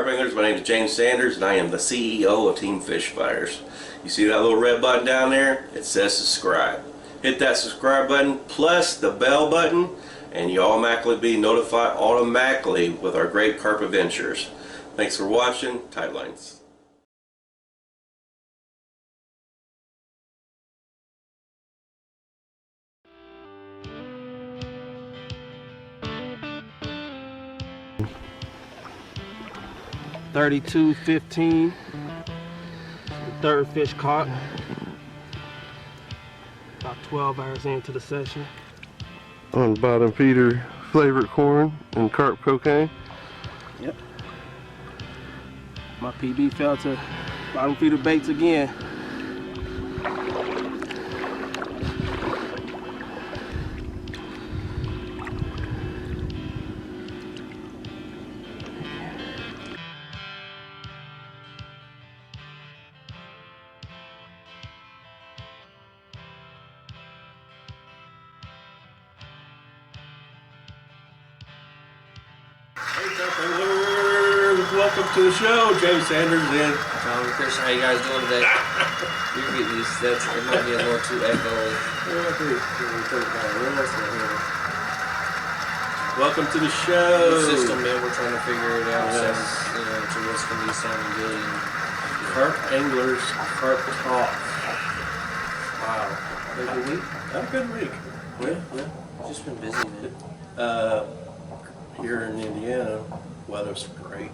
Carp Anglers. My name is James Sanders and I am the CEO of Team Fish Fighters. You see that little red button down there? It says subscribe. Hit that subscribe button plus the bell button and you automatically be notified with our great carp adventures. Thanks for watching. Tight lines. $32.15. The third fish caught. About 12 hours into the session. On bottom feeder, flavored corn and carp cocaine. Yep. My PB fell to bottom feeder baits again. Hey Carp Anglers, welcome to the show. James Sanders and Tom and Chris, how you guys doing today? You're getting these, it might be a little too echoey. welcome to the show. New system, man, we're trying to figure it out. Yes. So, to what's going to be sounding good. Carp Anglers, Carp Talk. Wow. Have a good week? Had a good week. Yeah. Just been busy, man. Here in Indiana, weather's great.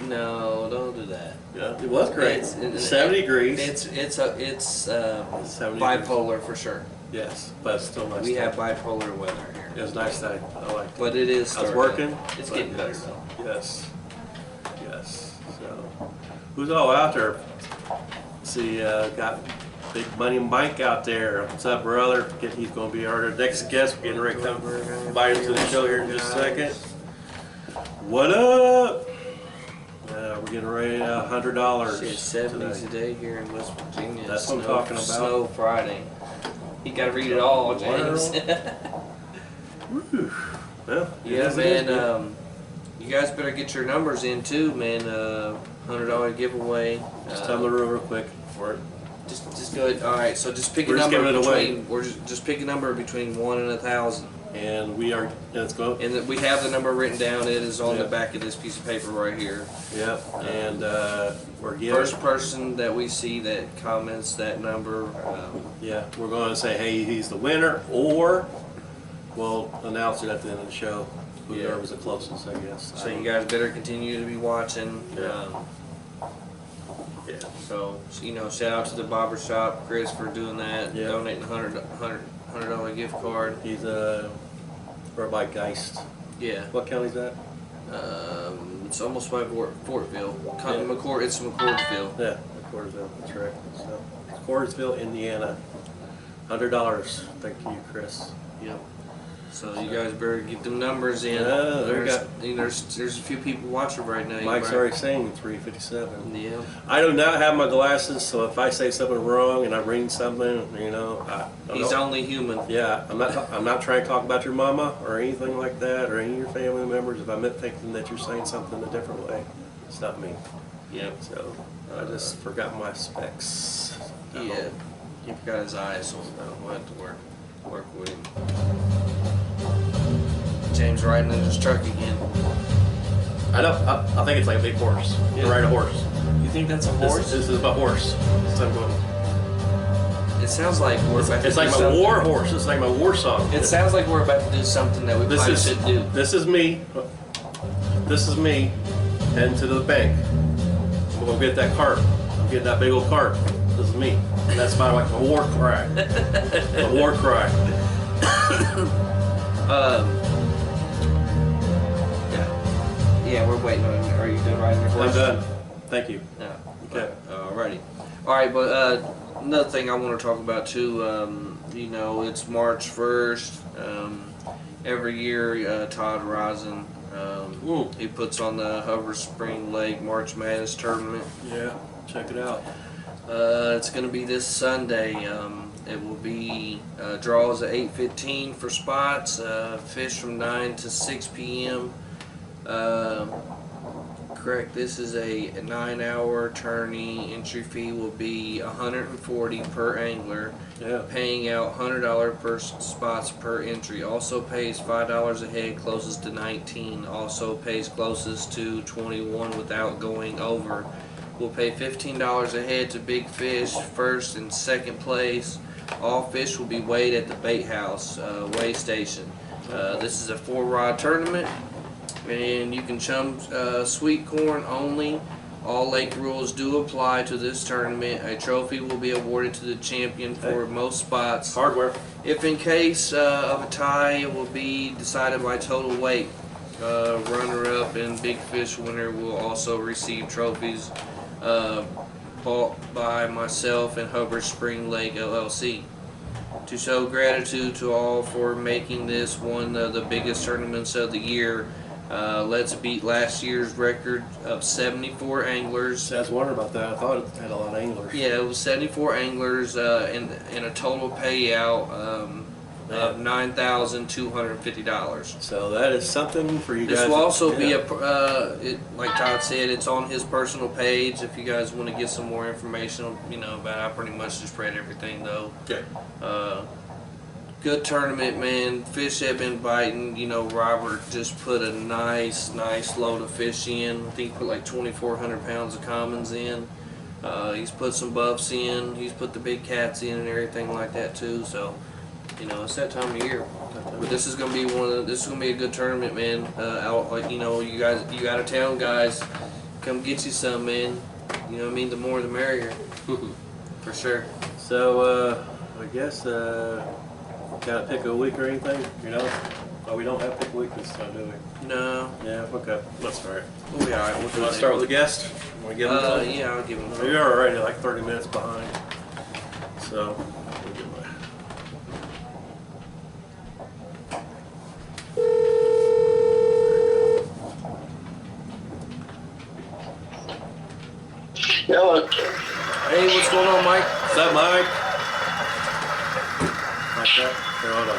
No, don't do that. Yeah, it was great. It's 70 degrees. It's 70 bipolar for sure. Yes, but it's still nice. We have bipolar weather here. It was nice day. I like it. But it is I was starting. working. It's but getting better yes, though. Yes. So, who's all out there? See, got Big Money Mike out there. What's up, brother? He's going to be our next guest. We're getting ready to come invite him to the show here in just a second. What up? We're getting ready to $100. It's 70s today here in West Virginia. That's what I'm talking about. Snow Friday. You got to read it all, James. Woo. Well, Yeah, man. You guys better get your numbers in too, man. $100 giveaway. Just tell them the rule real quick for it. Just go ahead. All right. So just pick a We're just number giving it away. between. We're just pick a number between 1 and 1,000. And we are. Let's go. And we have the number written down. It is on the back of this piece of paper right here. Yep. And we're giving. First person that we see that comments that number. Yeah, we're going to say, hey, he's the winner, or we'll announce it at the end of the show. Whoever was the closest, I guess. So you guys better continue to be watching. Yeah. So shout out to the barber shop, Chris, for doing that. Yeah. Donating $100 gift card. He's by Geist. Yeah. What county is that? It's almost by Fortville. Yeah. It's McCordsville. Yeah, McCordsville. That's right. So McCordsville, Indiana. $100. Thank you, Chris. Yep. So you guys better get them numbers in. There's a few people watching right now. Mike's already saying 357. Yeah. I do not have my glasses, so if I say something wrong and I read something, He's only human. Yeah, I'm not trying to talk about your mama or anything like that, or any of your family members. If I'm thinking that you're saying something a different way, it's not me. Yep. So I just forgot my specs. Yeah. He forgot his eyes, so we'll have to work with him. James riding in his truck again. I know. I think it's like a big horse. Yeah. To ride a horse. You think that's a horse? This is a horse. It sounds like we're about to It's do like my something. war horse. It's like my war song. It sounds like we're about to do something that we probably shouldn't do. This is me. This is me heading to the bank. I'm gonna get that carp. I'm getting that big old carp. This is me. And that's my war cry. The war cry. Yeah, we're waiting on. Are you done riding your horse? I'm done. Thank you. Yeah. Okay. Alrighty. Alright, but another thing I want to talk about too, it's March 1st. Every year, Todd Rosen, he puts on the Hover Spring Lake March Madness tournament. Yeah, check it out. It's going to be this Sunday. It will be draws at 8:15 for spots, fish from 9 to 6 p.m. Correct. This is a 9-hour tourney. Entry fee will be $140 per angler. Yeah. Paying out $100 per spots per entry. Also pays $5 a head, closest to 19. Also pays closest to 21 without going over. We'll pay $15 a head to big fish, first and second place. All fish will be weighed at the bait house weigh station. This is a 4-rod tournament, and you can chum sweet corn only. All lake rules do apply to this tournament. A trophy will be awarded to the champion for most spots. Hardware. If in case of a tie, it will be decided by total weight. Runner-up and big fish winner will also receive trophies bought by myself and Hubbard Spring Lake LLC. To show gratitude to all for making this one of the biggest tournaments of the year, let's beat last year's record of 74 anglers. I was wondering about that. I thought it had a lot of anglers. Yeah, it was 74 anglers and a total payout of $9,250. So that is something for you guys. This will also be yeah. like Todd said, it's on his personal page. If you guys want to get some more information, about it, I pretty much just read everything though. Okay. Good tournament, man. Fish have been biting. Robert just put a nice load of fish in. I think he put like 2,400 pounds of commons in. He's put some buffs in. He's put the big cats in and everything like that too. So, it's that time of year. But this is gonna be this is gonna be a good tournament, man. You guys, you out of town guys, come get you some, man. You know what I mean? The more the merrier. For sure. So I guess gotta pick a week or anything, Oh, we don't have pick a week this time, do we? No. Yeah, okay. Let's start. We'll be alright. You want to start with the guest? Want to give them time? Yeah, I'll give them. You're already like 30 minutes behind. So, we'll get my... Hello. Hey, what's going on, Mike? What's up, Mike? Like that? Here, hold on.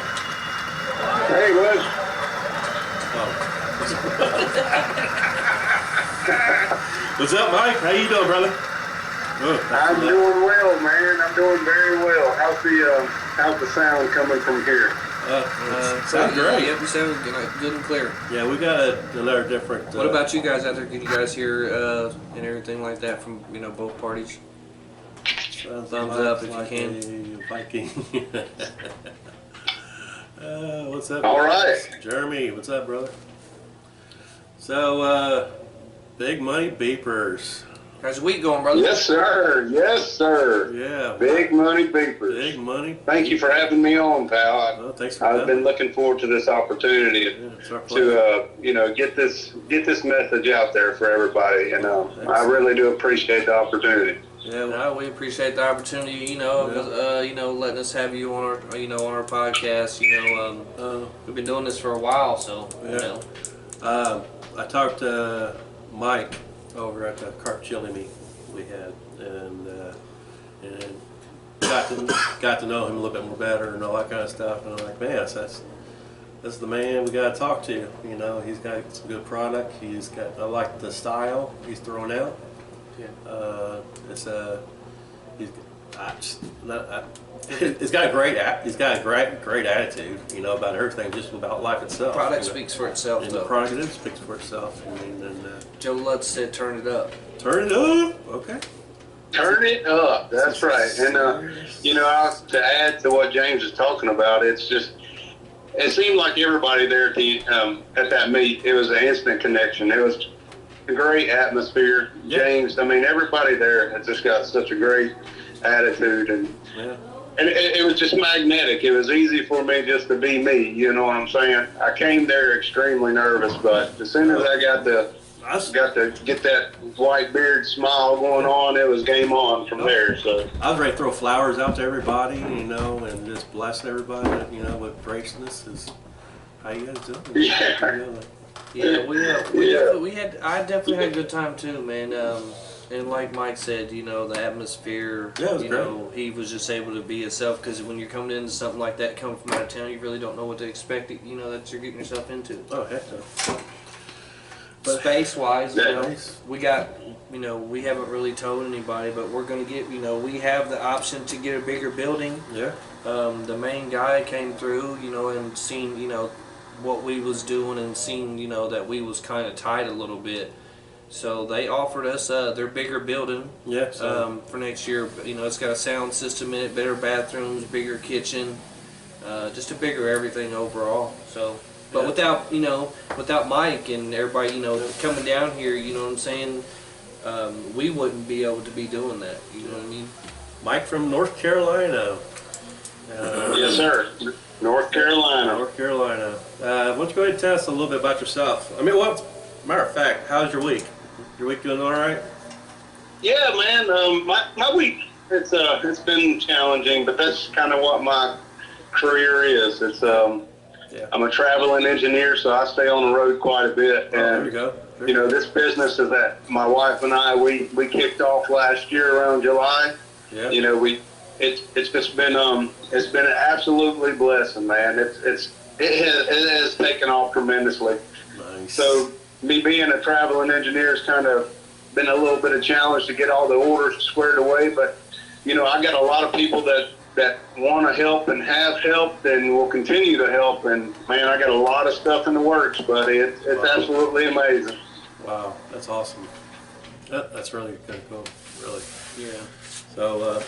Hey, Wes. Oh. What's up, Mike? How you doing, brother? I'm doing well, man. I'm doing very well. How's the sound coming from here? Sounds great. Yep, you sound good and clear. Yeah, we got another different... What about you guys out there? Can you guys hear and everything like that from both parties? Thumbs up if you can. Viking. What's up? All right. Jeremy, what's up, brother? So, big money beepers. How's the week going, brother? Yes, sir. Yes, sir. Yeah. Big money beepers. Big money. Thank you for having me on, pal. Well, thanks for I've coming. been looking forward to this opportunity Yeah, it's our pleasure. to get this message out there for everybody, and I really do appreciate the opportunity. Yeah, No, we appreciate the opportunity. Letting us have you on our on our podcast. We've been doing this for a while, so I talked to Mike over at the Carp Chili meet we had, and got to know him a little bit more better and all that kind of stuff. And I'm like, man, that's the man we got to talk to. He's got some good product. I like the style he's throwing out. Yeah. He's got a great attitude, about everything, just about life itself. the product speaks for itself. And though. the product speaks for itself. Joe Lutz said, "Turn it up." Turn it up. Okay. Turn it up. That's right. And to add to what James is talking about, it seemed like everybody there at that meet, it was an instant connection. It was a great atmosphere. Yeah. James, everybody there has just got such a great attitude, and it was just magnetic. It was easy for me just to be me. You know what I'm saying? I came there extremely nervous, but as soon as I got to get that white beard smile going on, it was game on from there. So I was ready to throw flowers out to everybody, and just bless everybody, with graciousness. Is how you guys doing? Yeah. I definitely had a good time too, man. And like Mike said, the atmosphere, Yeah, it was great. he was just able to be himself, because when you're coming into something like that, coming from out of town, you really don't know what to expect, that you're getting yourself into. Oh, heck no. Space-wise, you know, Nice. we got, you know, we haven't really told anybody, but we're gonna get, you know, we have the option to get a bigger building. Yeah. The main guy came through, you know, and seen, you know, what we was doing and seen, you know, that we was kind of tight a little bit. So they offered us their bigger building Yeah. So, for next year. You know, it's got a sound system in it, better bathrooms, bigger kitchen, just a bigger everything overall. So, but Yeah. without, you know, without Mike and everybody, you know, coming down here, you know what I'm saying, we wouldn't be able to be doing that. You know what I mean? Mike from North Carolina. Yes, sir. North Carolina. North Carolina. Why don't you go ahead and tell us a little bit about yourself? I mean, well, matter of fact, how's your week? Your week doing all right? Yeah, man. My week it's been challenging, but that's kind of what my career is. It's Yeah. I'm a traveling engineer, so I stay on the road quite a bit. Oh, there you And go. you know, this business is that my wife and I we kicked off last year around July. Yeah. You know, it's just been it's been absolutely blessing, man. It has taken off tremendously. Nice. So me being a traveling engineer has kind of been a little bit of challenge to get all the orders squared away. But you know, I got a lot of people that want to help and have helped and will continue to help. And man, I got a lot of stuff in the works, but it's Wow. absolutely amazing. Wow, that's awesome. That's really good. Cool. Really. Yeah. So,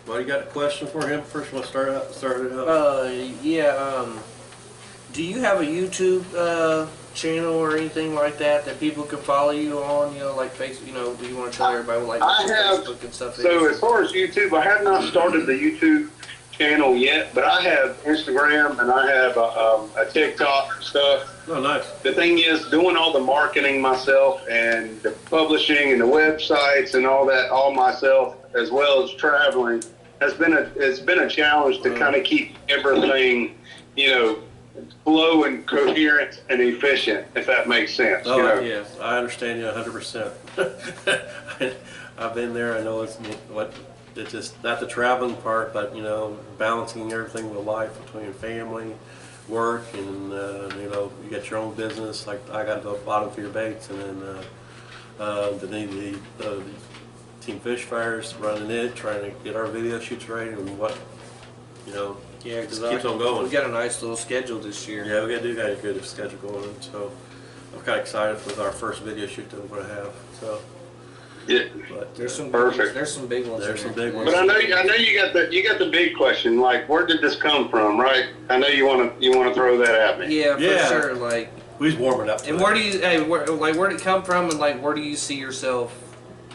well, you got a question for him? First, we'll start it up. Yeah. Do you have a YouTube channel or anything like that people can follow you on? You know, like Facebook. You know, do you want to tell everybody like I have. Facebook and stuff? So as far as YouTube, I have not started the YouTube channel yet, but I have Instagram and I have a TikTok stuff. Oh, nice. The thing is, doing all the marketing myself and the publishing and the websites and all that all myself, as well as traveling, has been a challenge to kind of keep everything, you know, flow and coherent and efficient, if that makes sense. Oh, you know? yeah. I understand you 100%. I've been there. I know it's just not the traveling part, but you know, balancing everything with life between family, work, and you know, you got your own business. Like I got the bottom for your baits, and then the Team Fish Fires, running it, trying to get our video shoots ready, and what, you know. Yeah, Just keeps on going. We got a nice little schedule this year. Yeah, we got a good schedule going, so I'm kind of excited with our first video shoot that we're gonna have. So, Yeah. but There's some Perfect. There's some big ones. There's in some there. big ones. But I know you got the big question, like where did this come from, right? I know you want to throw that at me. Yeah, for Yeah. sure. Like, we was warming up. To and it. where do you, hey, where did it come from, and like, where do you see yourself,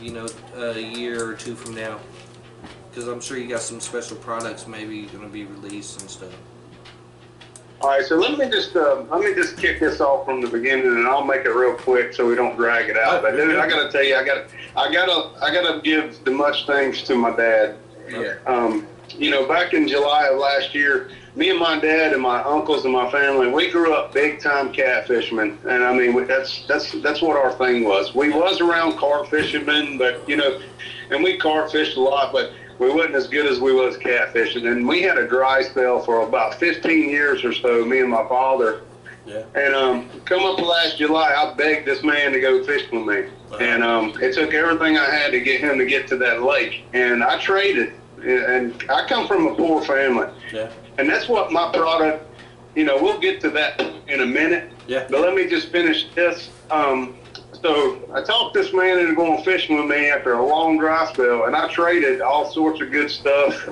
you know, a year or two from now? Because I'm sure you got some special products maybe going to be released and stuff. All right, so let me just kick this off from the beginning, and I'll make it real quick so we don't drag it out. But dude, I gotta tell you, I gotta give the much thanks to my dad. Yeah. You know, back in July of last year, me and my dad and my uncles and my family, we grew up big time catfishermen, and I mean that's what our thing was. We was around carp fishermen, but you know, and we carp fished a lot, but we wasn't as good as we was catfishing. And we had a dry spell for about 15 years or so, me and my father. Yeah. And come up last July, I begged this man to go fishing with me. Wow. And it took everything I had to get him to get to that lake. And I traded. And I come from a poor family. Yeah. And that's what my product, you know, we'll get to that in a minute. Yeah. But let me just finish this. So I talked this man into going fishing with me after a long dry spell, and I traded all sorts of good stuff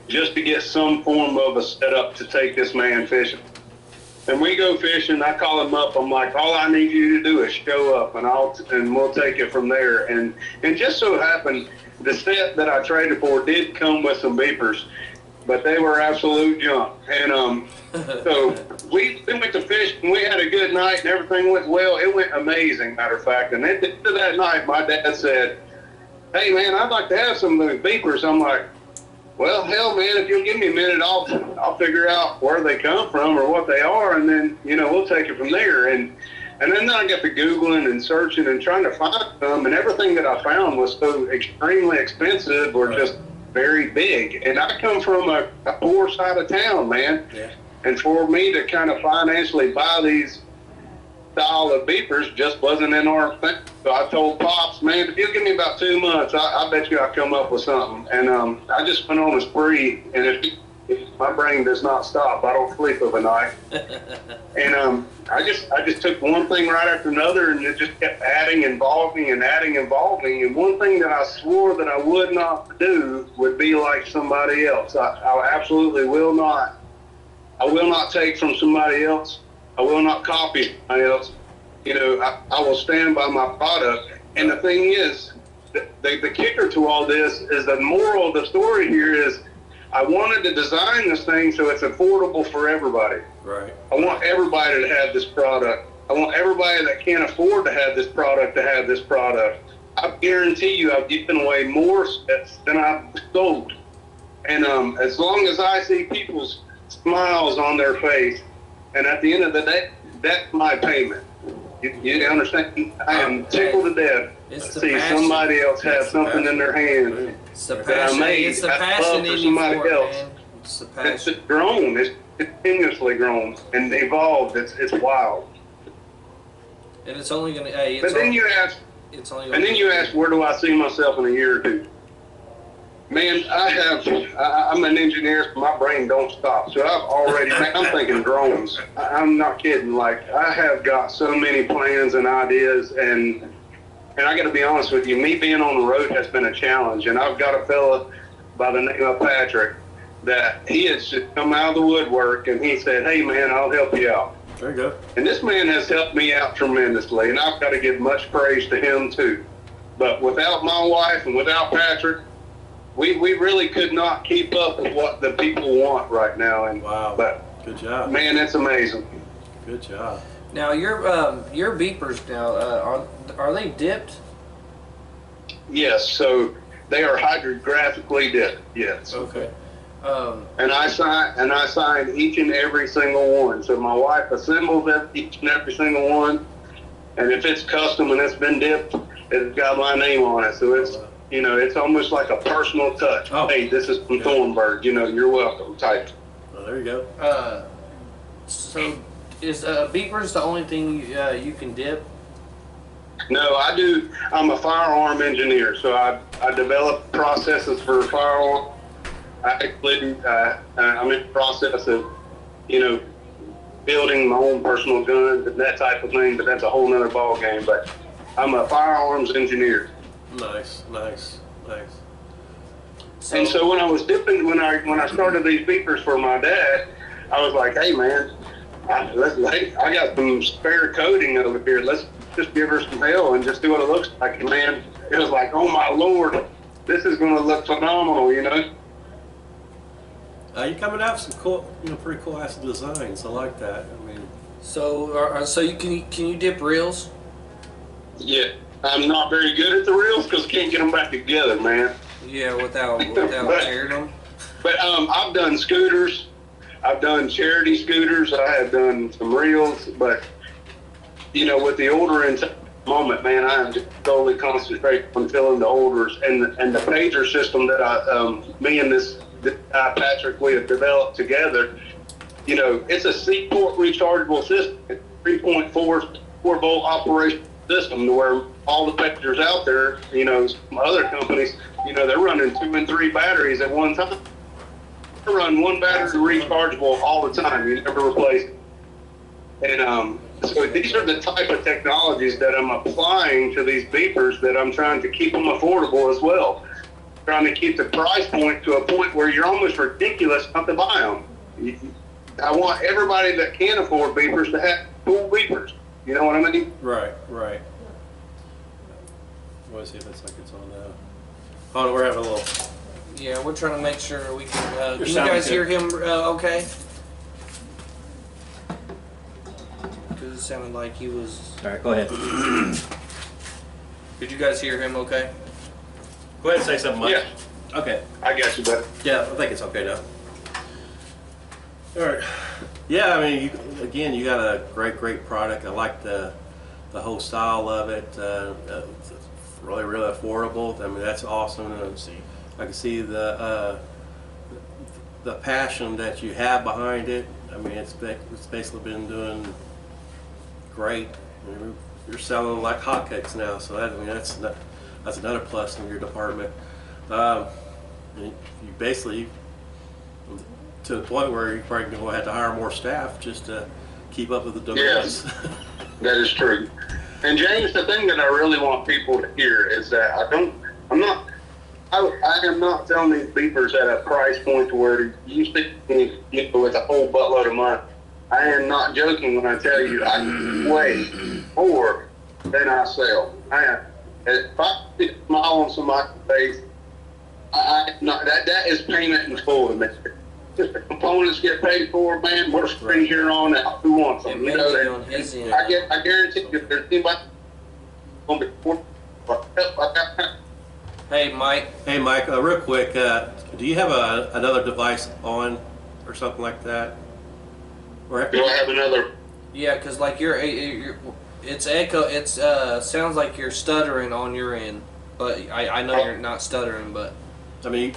just to get some form of a setup to take this man fishing. And we go fishing. I call him up. I'm like, all I need you to do is show up, and we'll take it from there. And just so happened, the set that I traded for did come with some beepers, but they were absolute junk. And so we went to fish, and we had a good night, and everything went well. It went amazing, matter of fact. And at the end of that night, my dad said, hey, man, I'd like to have some of those beepers. I'm like, well, hell, man, if you'll give me a minute, I'll figure out where they come from or what they are, and then, you know, we'll take it from there. And then I got to Googling and searching and trying to find them, and everything that I found was so extremely expensive or just very big. And I come from a poor side of town, man. Yeah. And for me to kind of financially buy these style of beepers just wasn't in our thing. So I told Pops, man, if you give me about 2 months, I bet you I'll come up with something. And I just went on a spree, and if my brain does not stop, I don't sleep of a night. And I just took one thing right after another, and it just kept adding, involving, and adding, involving. And one thing that I swore that I would not do would be like somebody else. I absolutely will not. I will not take from somebody else. I will not copy somebody else. You know, I will stand by my product. And the thing is, the kicker to all this is the moral of the story here is I wanted to design this thing so it's affordable for everybody. Right. I want everybody to have this product. I want everybody that can't afford to have this product to have this product. I guarantee you I've given away more sets than I've sold. And as long as I see people's smiles on their face, and at the end of the day, that's my payment. You understand? I am tickled to death to see somebody else have something in their hand It's the that I passion. made. It's the I passion love for in you somebody for it, else. man. It's the It's passion. grown. It's continuously grown and evolved. It's wild. And it's only gonna. Hey, But then you ask, it's only. and then you ask, where do I see myself in a year or two? Man, I'm an engineer, so my brain don't stop. So I've already, man, I'm thinking drones. I'm not kidding. Like, I have got so many plans and ideas, and I got to be honest with you, me being on the road has been a challenge. And I've got a fella by the name of Patrick that he has just come out of the woodwork, and he said, hey, man, I'll help you out. There you go. And this man has helped me out tremendously, and I've got to give much praise to him, too. But without my wife and without Patrick, we really could not keep up with what the people want right now. And Wow. But Good job. man, it's amazing. Good job. Now your beepers now are they dipped? Yes, so they are hydrographically dipped. Yes. Okay. And I sign each and every single one. So my wife assembles each and every single one, and if it's custom and it's been dipped, it's got my name on it. So it's, you know, it's almost like a personal touch. Oh. Hey, this is from Thornburg. You know, you're welcome type. Well, there you go. So is beepers the only thing you can dip? No, I do. I'm a firearm engineer, so I develop processes for firearm. I'm in the process of, you know, building my own personal guns and that type of thing, but that's a whole nother ball game. But I'm a firearms engineer. Nice. And so when I was dipping, when I started these beepers for my dad, I was like, hey man, I got some spare coating over here. Let's just give her some hell and just do what it looks like. And man, it was like, oh my Lord, this is going to look phenomenal, you know? You're coming out with some cool, pretty cool ass designs. I like that. I mean, So you can you dip reels? Yeah, I'm not very good at the reels because I can't get them back together, man. Yeah, without tearing them. But I've done scooters. I've done charity scooters. I have done some reels. But, you know, with the order in moment, man, I am just totally concentrating on filling the orders. And the pager system that me and this guy, Patrick, we have developed together, you know, it's a C-port rechargeable system. It's 3.4 volt operation system to where all the pagers out there, you know, some other companies, you know, they're running 2 and 3 batteries at one time. I run one battery rechargeable all the time. You never replace it. And so these are the type of technologies that I'm applying to these beepers that I'm trying to keep them affordable as well. Trying to keep the price point to a point where you're almost ridiculous not to buy them. I want everybody that can afford beepers to have cool beepers. You know what I mean? right. Let's see if it's like it's on now. Hold on, we're having a little. Yeah, we're trying to make sure we can. Can you sounding guys good. hear him? Okay. Because it sounded like he was. All right, go ahead. Did you guys hear him? Okay. Go ahead and say something, Mike. Yeah, Okay. I got you, buddy. Yeah, I think it's okay now. All right. Yeah, I mean, you got a great product. I like the whole style of it. It's really affordable. I mean, that's awesome. I can see the passion that you have behind it. I mean, it's basically been doing great. You're selling like hotcakes now, so that's another plus in your department. You basically, to the point where you're probably going to have to hire more staff just to keep up with the demands. Yes, that is true. And James, the thing that I really want people to hear is that I am not selling these beepers at a price point to where you stick me with a whole buttload of money. I am not joking when I tell you I weigh more than I sell. If I see a smile on somebody's face, that is payment in full to me. Just the components get paid for, man. We're free here on out. Who wants them? You know that. I guarantee you, if there's anybody on the court, Hey, Mike. Hey, Mike, real quick, do you have another device on or something like that? Or do I have another? Yeah, because like it's echo. It's sounds like you're stuttering on your end, but I know you're not stuttering. But I mean,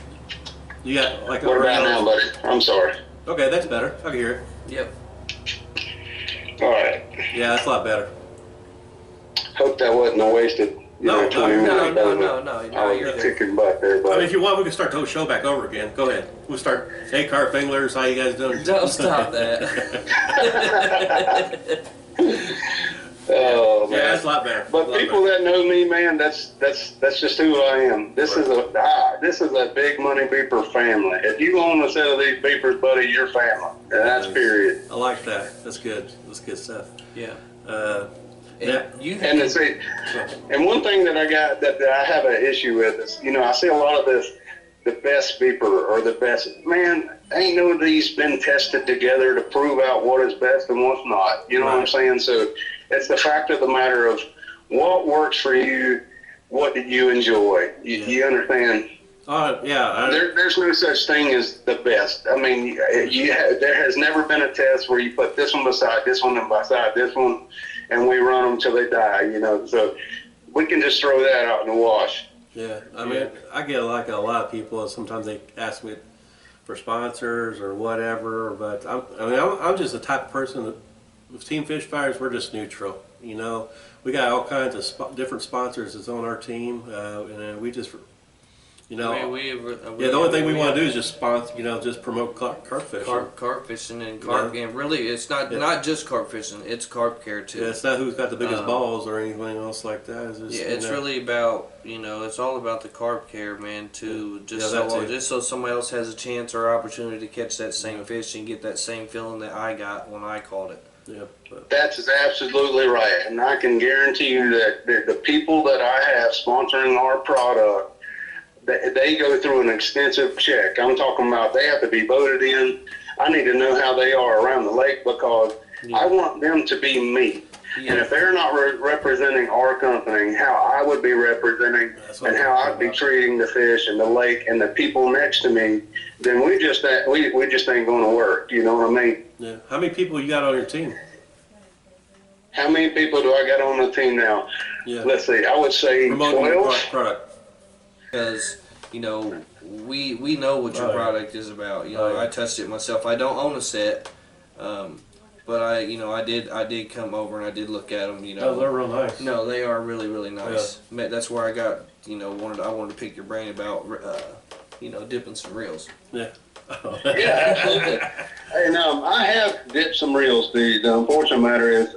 you got like what about now, buddy? I'm sorry. Okay, that's better. I can hear it. Yep. All right. Yeah, that's a lot better. Hope that wasn't a wasted. No, 20 minutes. No, you're was there. kicking butt there, I mean, buddy. if you want, we can start the whole show back over again. Go ahead. We'll start. Hey, Carp Anglers, how you guys doing? Don't stop that. Oh Yeah, man. that's a lot better. But people that know me, man, that's just who I am. This is a big money beeper family. If you own a set of these beepers, buddy, you're family. And that's period. I like that. That's good. That's good stuff. Yeah. Yeah. And one thing that I got that I have an issue with is, I see a lot of this, the best beeper or the best, man, ain't no of these been tested together to prove out what is best and what's not. You know what I'm saying? So it's the fact of the matter of what works for you, what did you enjoy? You understand? Yeah. There's no such thing as the best. I mean, there has never been a test where you put this one beside this one and beside this one, and we run them till they die, So we can just throw that out in the wash. Yeah. I mean, I get like a lot of people, sometimes they ask me for sponsors or whatever, but I'm just the type of person that, with Team Fish Fires, we're just neutral. We got all kinds of different sponsors that's on our team, and we just, the only thing we want to do is just sponsor, just promote carp fishing. Carp fishing and carp, and really, it's not just carp fishing; it's carp care too. Yeah, it's not who's got the biggest balls or anything else like that. It's just, it's really about it's all about the carp care, man. Too, just so somebody else has a chance or opportunity to catch that same fish and get that same feeling that I got when I caught it. Yeah, that's absolutely right, and I can guarantee you that the people that I have sponsoring our product, they go through an extensive check. I'm talking about they have to be voted in. I need to know how they are around the lake because I want them to be me. Yeah. And if they're not representing our company, how I would be representing and how I'd be treating the fish and the lake and the people next to me, then we just ain't going to work. You know what I mean? Yeah. How many people you got on your team? How many people do I got on the team now? Yeah. Let's see. I would say 12. Product. Because we know what your product is about. I touched it myself. I don't own a set, but I did come over and I did look at them. Oh, they're real nice. No, they are really, really nice. Yeah. That's where I got I wanted to pick your brain about dipping some reels. Yeah. Yeah, absolutely. And I have dipped some reels, dude. The unfortunate matter is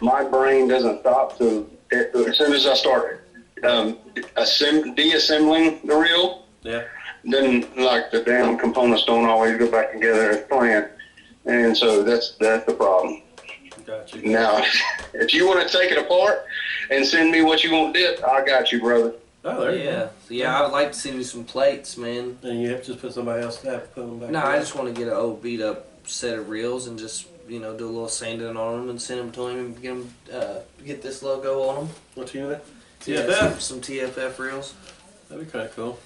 my brain doesn't stop as soon as I start deassembling the reel. Yeah. Then like the damn components don't always go back together as planned, and so that's the problem. Gotcha. Now, if you want to take it apart and send me what you want dipped, I got you, brother. Oh, there you go. Yeah, I would like to send you some plates, man. And you have to just put somebody else to have to put them back. No, I just want to get an old beat up set of reels and just do a little sanding on them and send them to him and get this logo on them. What unit? TFF. TFF. Some TFF reels. That'd be kind of cool.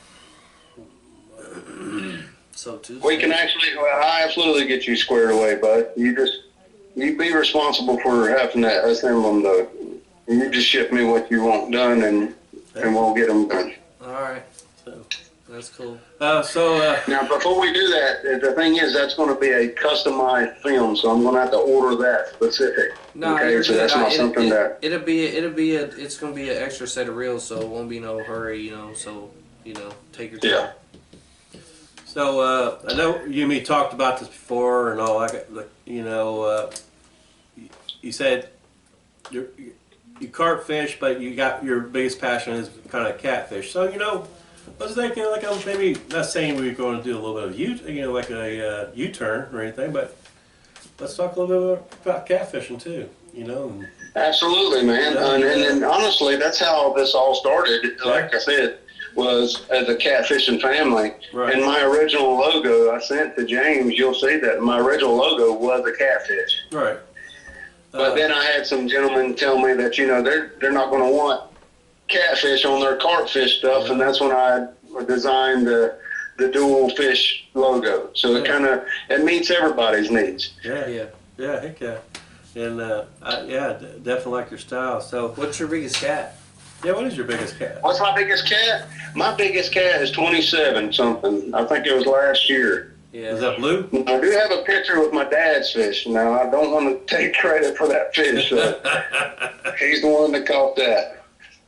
We can I absolutely get you squared away, bud. You be responsible for having to assemble them, though. You just ship me what you want done, and we'll get them done. All right. So, That's cool. Now, before we do that, the thing is, that's going to be a customized film, so I'm going to have to order that specific. No, okay, you're so good. that's not something that. It's gonna be an extra set of reels, so it won't be no hurry, So take your time. Yeah. So I know you and me talked about this before and all that. You said you carp fish, but you got your biggest passion is kind of catfish. So I was thinking like I'm maybe not saying we're going to do a little bit of like a U-turn or anything, but let's talk a little bit about catfishing too. Absolutely, man. And honestly, that's how this all started. Like I said, was as a catfishing family. Right. And my original logo I sent to James, you'll see that my original logo was a catfish. Right. But then I had some gentlemen tell me that they're not going to want catfish on their carp fish stuff, and that's when I designed the dual fish logo. So it meets everybody's needs. Yeah, heck yeah. And definitely like your style. So What's your biggest cat? yeah, what is your biggest cat? What's my biggest cat? My biggest cat is 27 something. I think it was last year. Yeah. Is that blue? I do have a picture with my dad's fish. Now, I don't want to take credit for that fish. He's the one that caught that.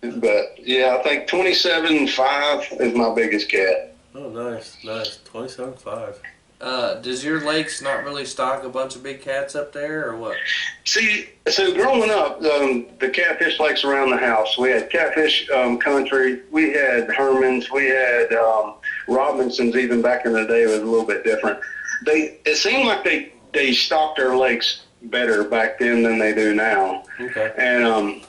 But, yeah, I think 27.5 is my biggest cat. Oh, nice. 27.5. Does your lakes not really stock a bunch of big cats up there, or what? See, so growing up, the catfish lakes around the house, we had catfish country, we had Hermans, we had Robinsons. Even back in the day, it was a little bit different. It seemed like they stocked their lakes better back then than they do now. Okay. And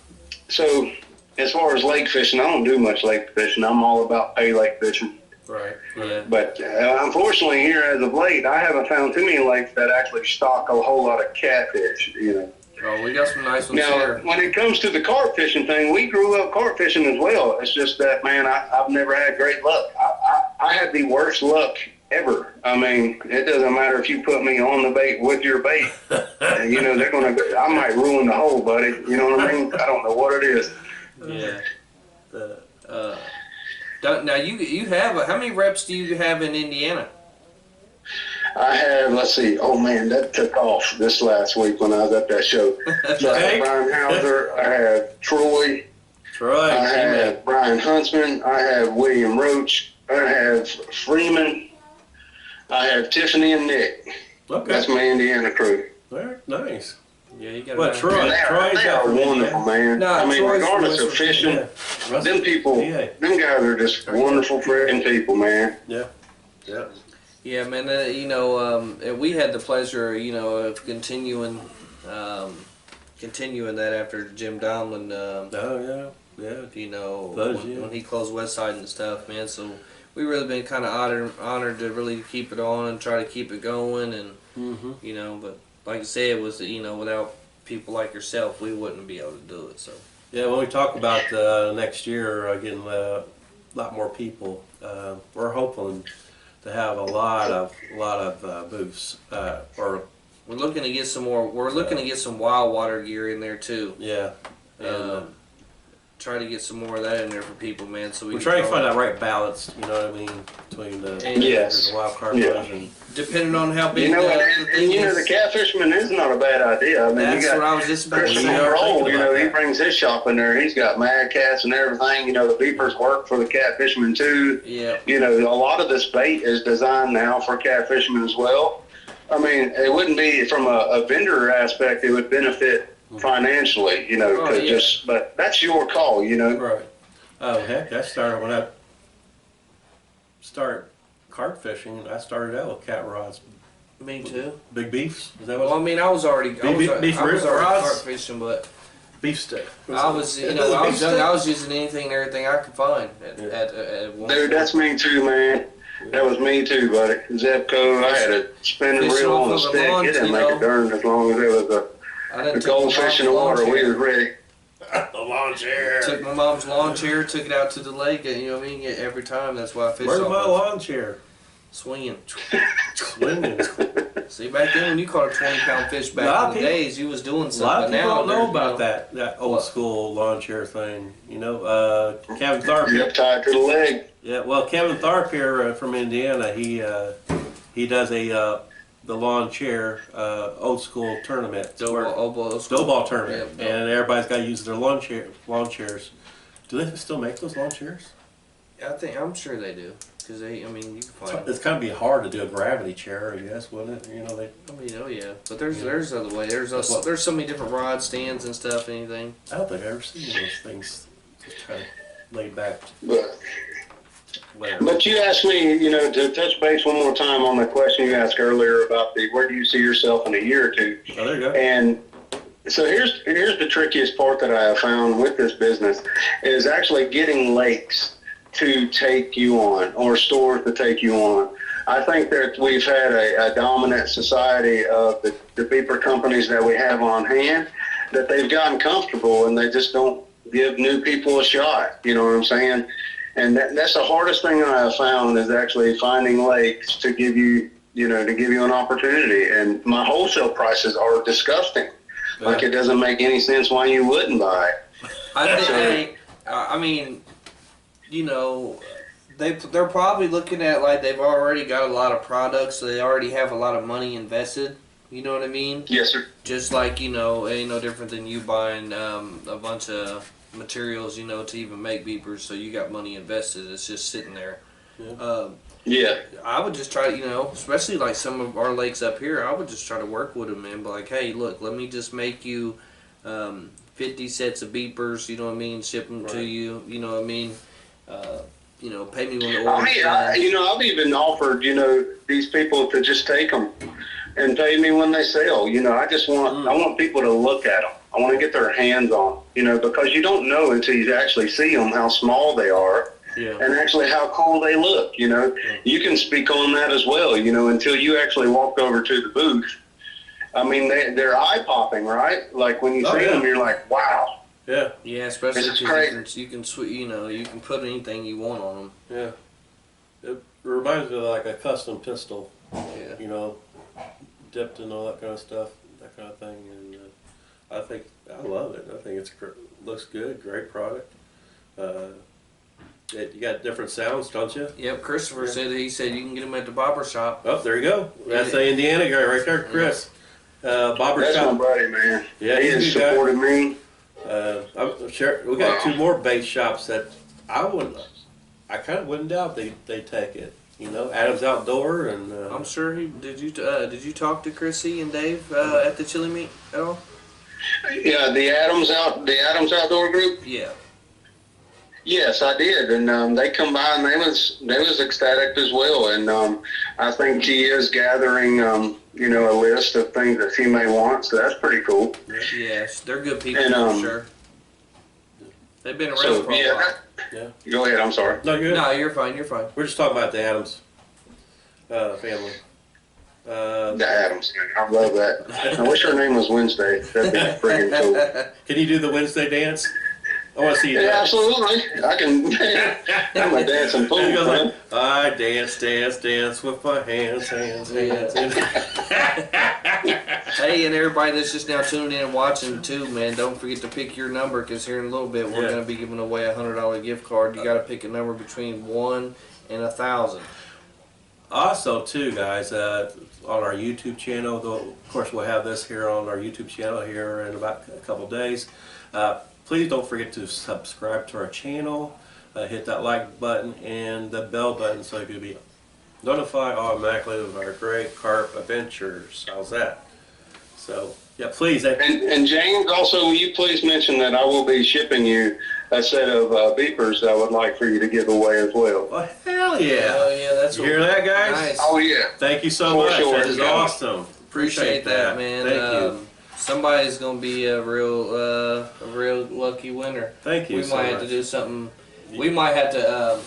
so as far as lake fishing, I don't do much lake fishing. I'm all about pay lake fishing. Right. Yeah. But unfortunately, here as of late, I haven't found too many lakes that actually stock a whole lot of catfish. Oh, we got some nice ones Now, here. when it comes to the carp fishing thing, we grew up carp fishing as well. It's just that, man, I've never had great luck. I had the worst luck ever. I mean, it doesn't matter if you put me on the bait with your bait. They're gonna. I might ruin the hole, buddy. You know what I mean? I don't know what it is. Yeah. Now you have how many reps do you have in Indiana? I have, let's see, oh man, that took off this last week when I was at that show. So I have Brian Hauser, I have Troy, I have Brian Huntsman, I have William Roach, I have Freeman, I have Tiffany and Nick. Okay. That's my Indiana crew. Very nice. Yeah, you got. What, Troy? They are wonderful, man. No, I mean, Troy's regardless of Western, fishing, them people, them guys are just wonderful freaking people, man. Yeah. Yeah, man. And we had the pleasure, of continuing that after Jim Domlin. Oh yeah. When he closed Westside and stuff, man. So we really been kind of honored to really keep it on and try to keep it going, and but like I said, it was without people like yourself, we wouldn't be able to do it. So Yeah, when we talk about next year getting a lot more people, we're hoping to have a lot of booths. Or we're looking to get some more. We're looking to get some wild water gear in there too. Yeah. Try to get some more of that in there for people, man. So we're trying to find that right balance. You know what I mean, between the wild carp and depending on how big. The catfishman is not a bad idea. I mean, that's what I was just about to say. He brings his shop in there. He's got mad cats and everything. The beepers work for the catfishman too. Yeah. A lot of this bait is designed now for catfishermen as well. I mean, it wouldn't be from a vendor aspect. It would benefit financially, but that's your call, Right. Oh heck, I started when I started carp fishing. I started out with cat rods. Me too. Big beefs. Is that what? Well, I mean, I was already beef rods? carp fishing, but beef stick. I was, I was young. I was using anything and everything I could find at one. Dude, that's me too, man. That was me too, buddy. Zepco, I had a spinning reel on the stick. It didn't make a darn as long as it was a goldfish in the water. We was ready. The lawn chair. Took my mom's lawn chair, took it out to the lake, and every time. That's why I fished. Where's my lawn chair? Swinging. Swinging. See, back then when you caught a 20-pound fish back in the days, you was doing something. A lot of people now, don't know about that old school lawn chair thing. Kevin Thornburg. Yep, tied to the leg. Yeah, well, Kevin Tharp here from Indiana, he does the lawn chair old school tournament. Dough ball tournament, Yep, and everybody's got to use their lawn chairs. Do they still make those lawn chairs? I'm sure they do, because I mean, you can find. It's kind of be hard to do a gravity chair, I guess, wouldn't it? You know, Oh yeah, but there's other way. There's so many different rod stands and stuff. Anything. I don't think I've ever seen those things just kind of laid back. But you asked me, to touch base one more time on the question you asked earlier about where do you see yourself in a year or two? Oh, there you go. And so here's the trickiest part that I have found with this business is actually getting lakes to take you on or stores to take you on. I think that we've had a dominant society of the beeper companies that we have on hand, that they've gotten comfortable and they just don't give new people a shot. You know what I'm saying? And that's the hardest thing I have found is actually finding lakes to give you, to give you an opportunity. And my wholesale prices are disgusting. Yeah. Like it doesn't make any sense why you wouldn't buy it. I mean, they're probably looking at like they've already got a lot of products, so they already have a lot of money invested. You know what I mean? Yes, sir. Just like, it ain't no different than you buying a bunch of materials, to even make beepers, so you got money invested. It's just sitting there. Yeah. I would just try, especially like some of our lakes up here, I would just try to work with them and be like, hey, look, let me just make you 50 sets of beepers, you know what I mean, ship them to you, you know what I mean, pay me when the order's done. I've even offered, these people to just take them and pay me when they sell. I just want, I want people to look at them. I want to get their hands on, because you don't know until you actually see them how small they are. Yeah. And actually how cool they look, You can speak on that as well, until you actually walk over to the booth. I mean, they're eye-popping, right? Like when you see them, you're like, wow. Yeah. Yeah, especially because you can put anything you want on them. Yeah. It reminds me of like a custom pistol. Yeah. Dipped and all that kind of stuff, that kind of thing. And I love it. I think looks good, great product. You got different sounds, don't you? Yep, Christopher said you can get them at the barber shop. Oh, there you go. That's the Indiana guy right there, Chris. Barber That's shop. my buddy, man. Yeah, he has supported me. I'm sure we got two more bait shops that I kind of wouldn't doubt they take it. Adams Outdoor and. I'm sure did you talk to Chrissy and Dave at the chili meet at all? Yeah, the Adams Outdoor Group. Yeah. Yes, I did, and they come by and they was ecstatic as well. And I think she is gathering, a list of things that she may want. So that's pretty cool. Yes, they're good people for sure. They've been around for a while. Yeah. Go ahead. I'm sorry. No, you're fine. You're fine. We're just talking about the Adams family. The Adams. I love that. I wish her name was Wednesday. That'd be freaking cool. Can you do the Wednesday dance? I want to see you dance. Absolutely. I can. I'm a dancing fool. Like, I dance with my hands. Hey, and everybody that's just now tuning in and watching too, man, don't forget to pick your number, because here in a little bit we're going to be giving away a $100 gift card. You got to pick a number between 1 and 1,000. Also, too, guys, on our YouTube channel, though, of course, we'll have this here on our YouTube channel here in about a couple days. Please don't forget to subscribe to our channel, hit that like button and the bell button so you can be notified automatically of our great carp adventures. How's that? So, yeah, please. And James, also, will you please mention that I will be shipping you a set of beepers that I would like for you to give away as well. Well, hell yeah. Oh, yeah, that's you hear that, guys? Nice. Oh, yeah. Thank you so much. Sure. That is awesome. Appreciate that, man. Thank you. Somebody's gonna be a real lucky winner. Thank you. We might have to do something. We might have to.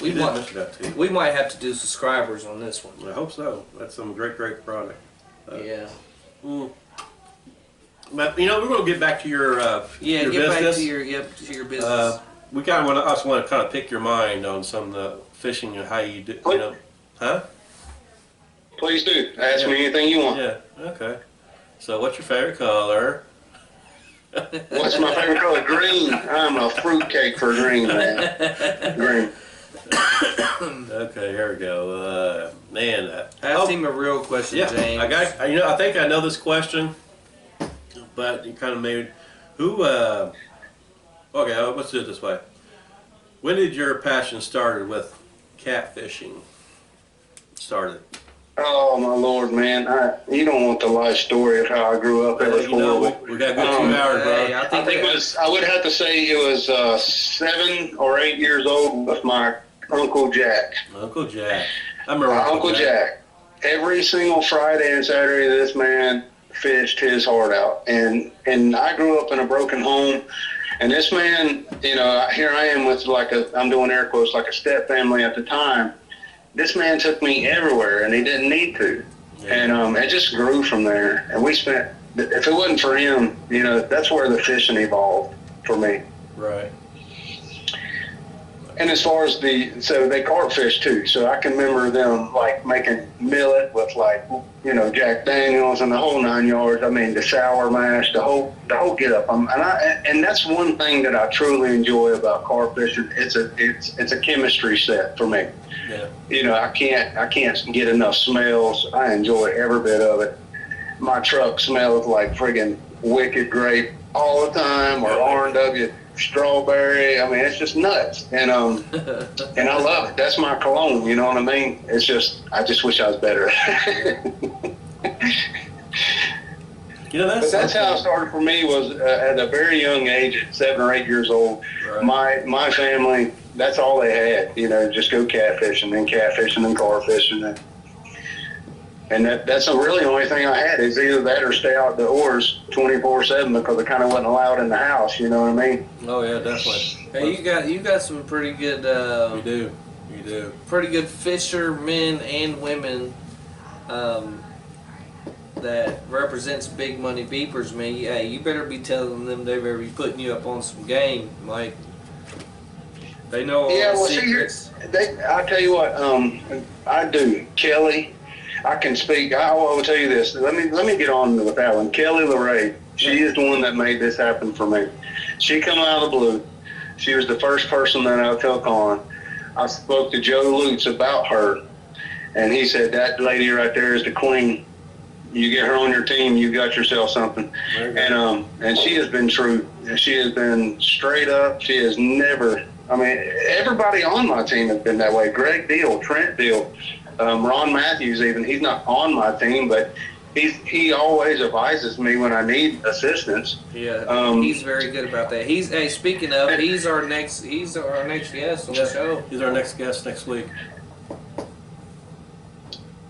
We might have to do subscribers on this one. I hope so. That's some great product. Yeah. But we're gonna get back to your get business. back to your business. We kind of want to kind of pick your mind on some of the fishing and how you do. Huh? Please do. Ask me anything you want. Yeah. Okay. So, what's your favorite color? What's my favorite color? Green. I'm a fruitcake for green, man. Green. Okay, here we go. Man, Ask him a real question, yeah, James. I think I know this question, but you kind of made who. Okay, let's do it this way. When did your passion started with catfishing? Started. Oh my Lord, man! You don't want the life story of how I grew up. It was horrible. We got a good 2 hours, bro. Hey, I think it was. I would have to say it was 7 or 8 years old with my Uncle Jack. Uncle Jack. I remember My Uncle Jack. Every single Friday and Saturday, this man fished his heart out, and I grew up in a broken home. And this man, you know, here I am with I'm doing air quotes, like a step family at the time. This man took me everywhere, and he didn't need to. Yeah. And it just grew from there. And we spent, if it wasn't for him, you know, that's where the fishing evolved for me. Right. And as far as so they carp fish too. So I can remember them like making millet with like, you know, Jack Daniels and the whole 9 yards. I mean, the sour mash, the whole get up. And that's one thing that I truly enjoy about carp fishing. It's a chemistry set for me. Yeah. You know, I can't get enough smells. I enjoy every bit of it. My truck smells like friggin' wicked grape all the time, or R&W strawberry. I mean, it's just nuts. And and I love it. That's my cologne, you know what I mean? It's just, I just wish I was better. You know, that's how it started for me, was at a very young age, at 7 or 8 years old. Right. My family, that's all they had, you know, just go catfishing and carp fishing. And that's the really only thing I had, is either that or stay outdoors 24/7, because I kind of wasn't allowed in the house. You know what I mean? Oh yeah, definitely. Hey, you got some pretty good. You do. Pretty good fishermen and women. That represents big money beepers, man. Hey, you better be telling them they better be putting you up on some game, like. They know all the secrets. I tell you what, I do. Kelly. I can speak. I will tell you this. Let me get on with that one. Kelly LeRae. She is the one that made this happen for me. She come out of the blue. She was the first person that I took on. I spoke to Joe Lutz about her, and he said, that lady right there is the queen. You get her on your team, you got yourself something. And she has been true. She has been straight up. She has never. I mean, everybody on my team has been that way. Greg Deal, Trent Deal. Ron Matthews, even, he's not on my team, but he always advises me when I need assistance. Yeah, he's very good about that. Speaking of, he's our next guest on the show. He's our next guest next week.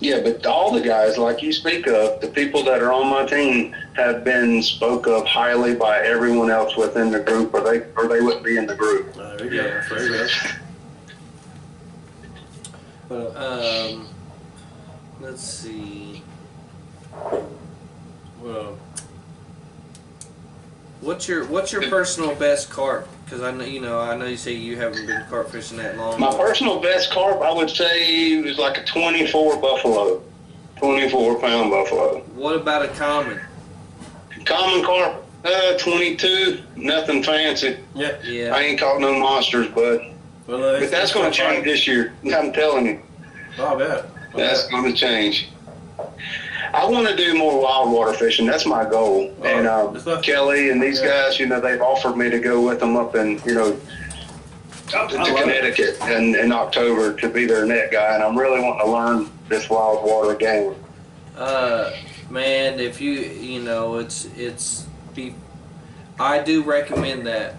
Yeah, but all the guys, like you speak of, the people that are on my team have been spoke of highly by everyone else within the group, or they wouldn't be in the group. There you go. There you go. Let's see. Well, what's your personal best carp? Because I know you say you haven't been carp fishing that long. My personal best carp, I would say, was like a 24 buffalo, 24-pound buffalo. What about a common? Common carp, 22, nothing fancy. Yeah. I ain't caught no monsters, bud. Well, but that's going to change this year. I'm telling you. Oh, I bet. That's going to change. I want to do more wild water fishing. That's my goal. And Kelly and these guys, you know, they've offered me to go with them up in, you know, up to Connecticut in October to be their net guy. And I'm really wanting to learn this wild water game. Man, if I do recommend that.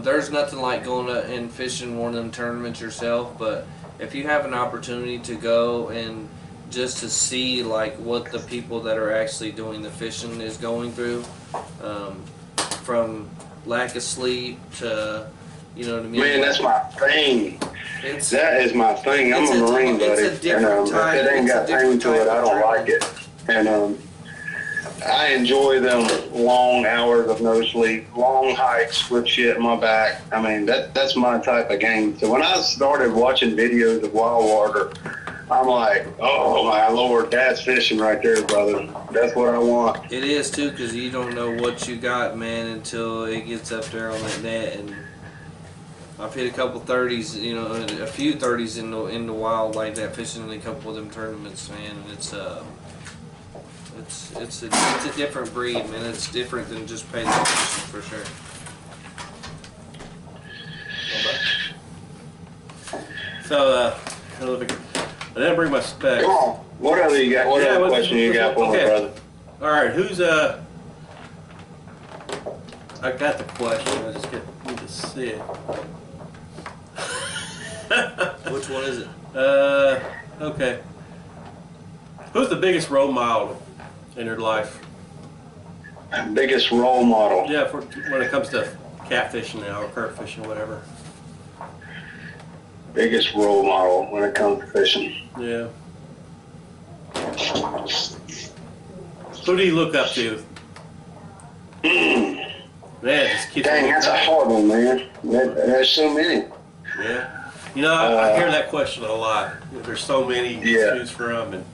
There's nothing like going and fishing one of them tournaments yourself, but if you have an opportunity to go and just to see like what the people that are actually doing the fishing is going through, from lack of sleep to, you know what I mean? Man, that's my thing. That is my thing. I'm a Marine, buddy. It's a different type. If it ain't got pain to it, I don't like it. And I enjoy them long hours of no sleep, long hikes with shit in my back. I mean, that's my type of game. So when I started watching videos of wild water, I'm like, oh my Lord, that's fishing right there, brother. That's what I want. It is too, because you don't know what you got, man, until it gets up there on that net. And I've hit a couple 30s, you know, a few 30s in the wild like that, fishing in a couple of them tournaments, man. And it's a different breed, man. It's different than just paying fishing for sure. So, I didn't bring my specs. Come on. What other you got? What other question you got for me, brother? All right, who's I got the question. I just need to see it. Which one is it? Okay. Who's the biggest role model in your life? Biggest role model. Yeah, when it comes to catfishing now, or carp fishing, whatever. Biggest role model when it comes to fishing. Yeah. Who do you look up to? Man, just keeps. Dang, that's a hard one, man. There's so many. Yeah. You know, I hear that question a lot. There's so many to choose from, and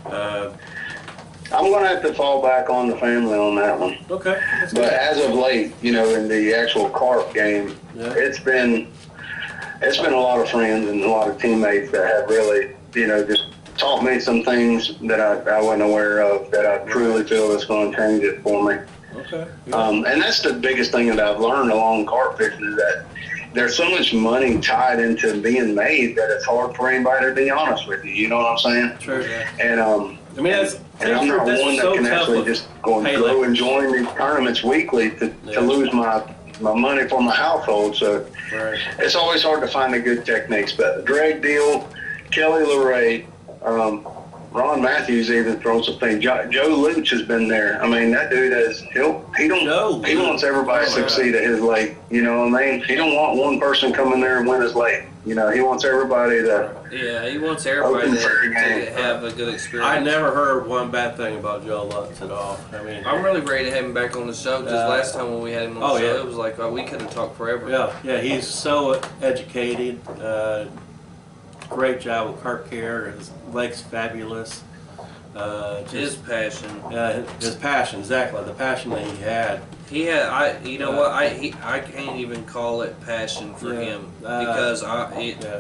I'm going to have to fall back on the family on that one. okay. That's But good. as of late, you know, in the actual carp game, it's been a lot of friends and a lot of teammates that have really, you know, just taught me some things that I wasn't aware of that I truly feel is going to change it for me. Okay. And that's the biggest thing that I've learned along carp fishing is that there's so much money tied into being made that it's hard for anybody to be honest with you. You know what I'm saying? Sure. Yeah. And I mean, that's I'm not that's one that so can tough actually with just go and pay and join these tournaments weekly to lose my money for my household. So Right. it's always hard to find the good techniques. But the drag deal, Kelly LeRae, Ron Matthews even throws some things. Joe Luch has been there. I mean, that dude he wants everybody to succeed at his lake. You know what I mean? He don't want one person come in there and win his lake. You know, he wants everybody to. Yeah, he wants everybody to have a good experience. I never heard one bad thing about Joe Lutz at all. I mean, I'm really ready to have him back on the show because last time when we had him on the show, yeah. it was like we could have talked forever. yeah, he's so educated. Great job with carp care. His lake's fabulous. His passion. His passion, exactly. The passion that he had. He had, you know what? I can't even call it passion for him because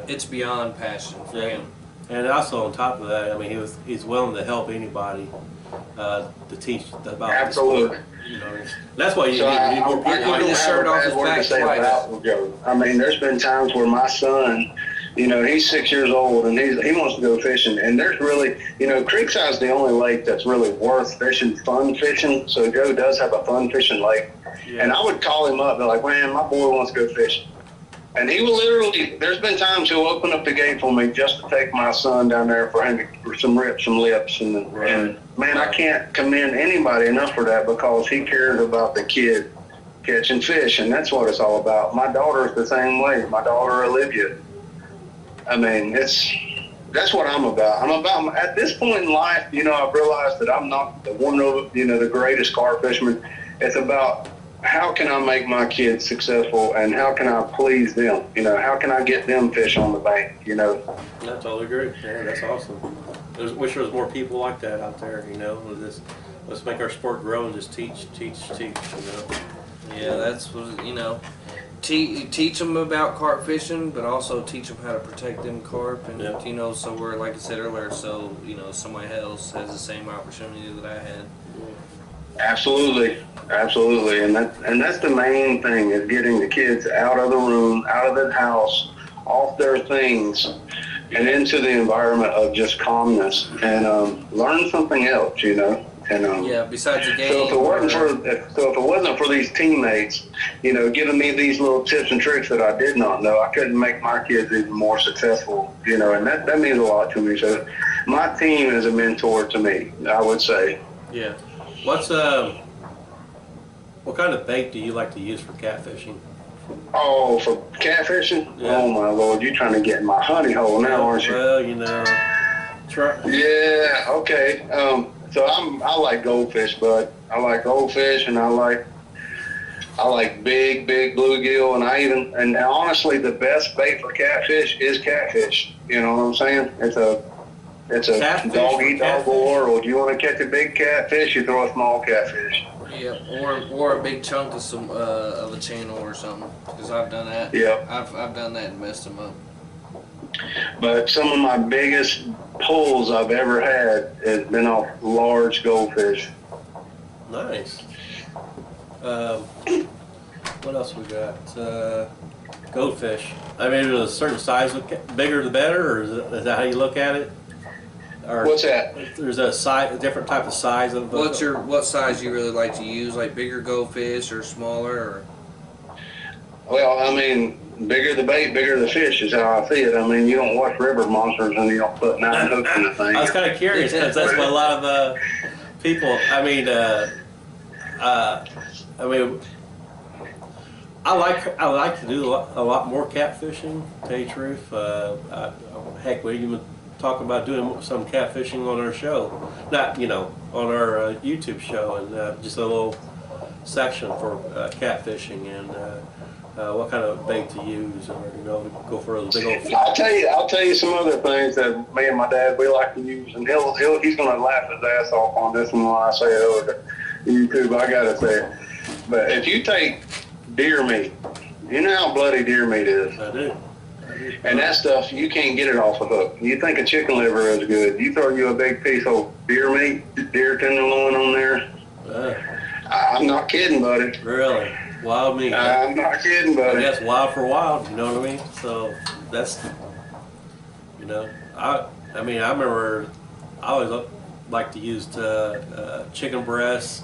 it's beyond passion for him. And also on top of that, I mean, he's willing to help anybody to teach about Absolutely. the sport. You know, that's why you I need more don't people. have the shirt a off bad his word to back say twice. about Joe. I mean, there's been times where my son, you know, he's 6 years old and he wants to go fishing. And there's really, you know, Creekside's the only lake that's really worth fishing, fun fishing. So Joe does have a fun fishing lake. Yeah. And I would call him up and be like, man, my boy wants to go fishing. And he will literally, there's been times he'll open up the gate for me just to take my son down there for him for some rips, some lips. And man, I can't commend anybody enough for that because he cares about the kid catching fish. And that's what it's all about. My daughter's the same way. My daughter, Olivia. I mean, that's what I'm about. I'm about, at this point in life, you know, I've realized that I'm not the one of, you know, the greatest carp fisherman. It's about how can I make my kids successful and how can I please them? You know, how can I get them fish on the bank, you know? I totally agree. Yeah, that's awesome. I wish there was more people like that out there, you know. Let's make our sport grow and just teach, you know. Yeah, that's what, you know. Teach them about carp fishing, but also teach them how to protect them carp, and you know, so we're like I said earlier, so you know, somebody else has the same opportunity that I had. Absolutely, and that's the main thing is getting the kids out of the room, out of the house, off their things, and into the environment of just calmness and learn something else, you know. And, besides the game. So if it wasn't for these teammates, you know, giving me these little tips and tricks that I did not know, I couldn't make my kids even more successful, you know, and that means a lot to me. So my team is a mentor to me, I would say. Yeah. What kind of bait do you like to use for catfishing? Oh, for catfishing? Yeah. Oh my Lord, you're trying to get in my honey hole now, aren't you? Well, you know. Yeah, okay. So I like goldfish, bud. I like goldfish, and I like big bluegill, and honestly, the best bait for catfish is catfish. You know what I'm saying? It's a dog eat dog world. You want to catch a big catfish, you throw a small catfish. Yep, or a big chunk of some of a channel or something. Because I've done that. Yeah. I've done that and messed them up. But some of my biggest pulls I've ever had has been off large goldfish. Nice. What else we got? Goldfish. I mean, is it a certain size, bigger the better, or is that how you look at it? Or What's that? there's a different type of size of. What size you really like to use? Like bigger goldfish or smaller? Or? Well, I mean, bigger the bait, bigger the fish is how I see it. I mean, you don't watch river monsters and you don't put 9 hooks in the thing. I was kind of curious because that's what a lot of people. I mean, I like to do a lot more catfishing. To tell you the truth, heck, we even talk about doing some catfishing on our show, not on our YouTube show, and just a little section for catfishing and what kind of bait to use, or go for those big old. I'll tell you some other things that me and my dad we like to use, and he's gonna laugh his ass off on this one when I say it over to YouTube. I gotta say it, but if you take deer meat, you know how bloody deer meat is. I do. And that stuff, you can't get it off a hook. You think a chicken liver is good. You throw you a big piece of deer meat, deer tenderloin on there. I'm not kidding, buddy. Really? Wild meat. I'm not kidding, buddy. That's wild for wild, you know what I mean? So that's, I remember I always like to use chicken breast,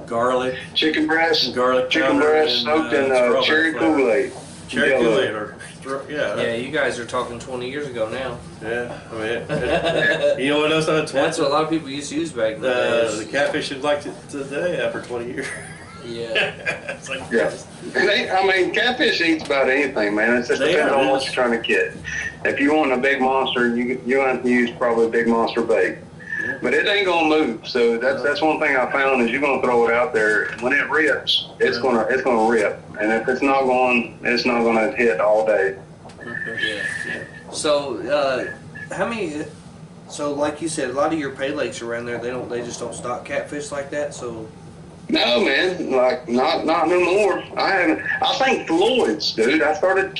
garlic. Chicken breast, Garlic chicken powder breast and, soaked in cherry flavor. Kool-Aid. Cherry Yellow. Kool-Aid, or Yeah, you guys are talking 20 years ago now. yeah. I mean, you know what else? That's what a lot of people used to use back then. The catfish is like today after 20 years. Yeah. It's like, Yeah. I mean, catfish eats about anything, man. It just depends on what you're trying to get. If you want a big monster, you have to use probably a big monster bait. But it ain't gonna move. So that's one thing I found is you're gonna throw it out there. When it rips, it's gonna rip. And if it's not going, it's not gonna hit all day. Okay. Yeah. So, how many? So, like you said, a lot of your pay lakes around there, they just don't stock catfish like that. So. No, man, like not no more. I think Floyd's, dude. I started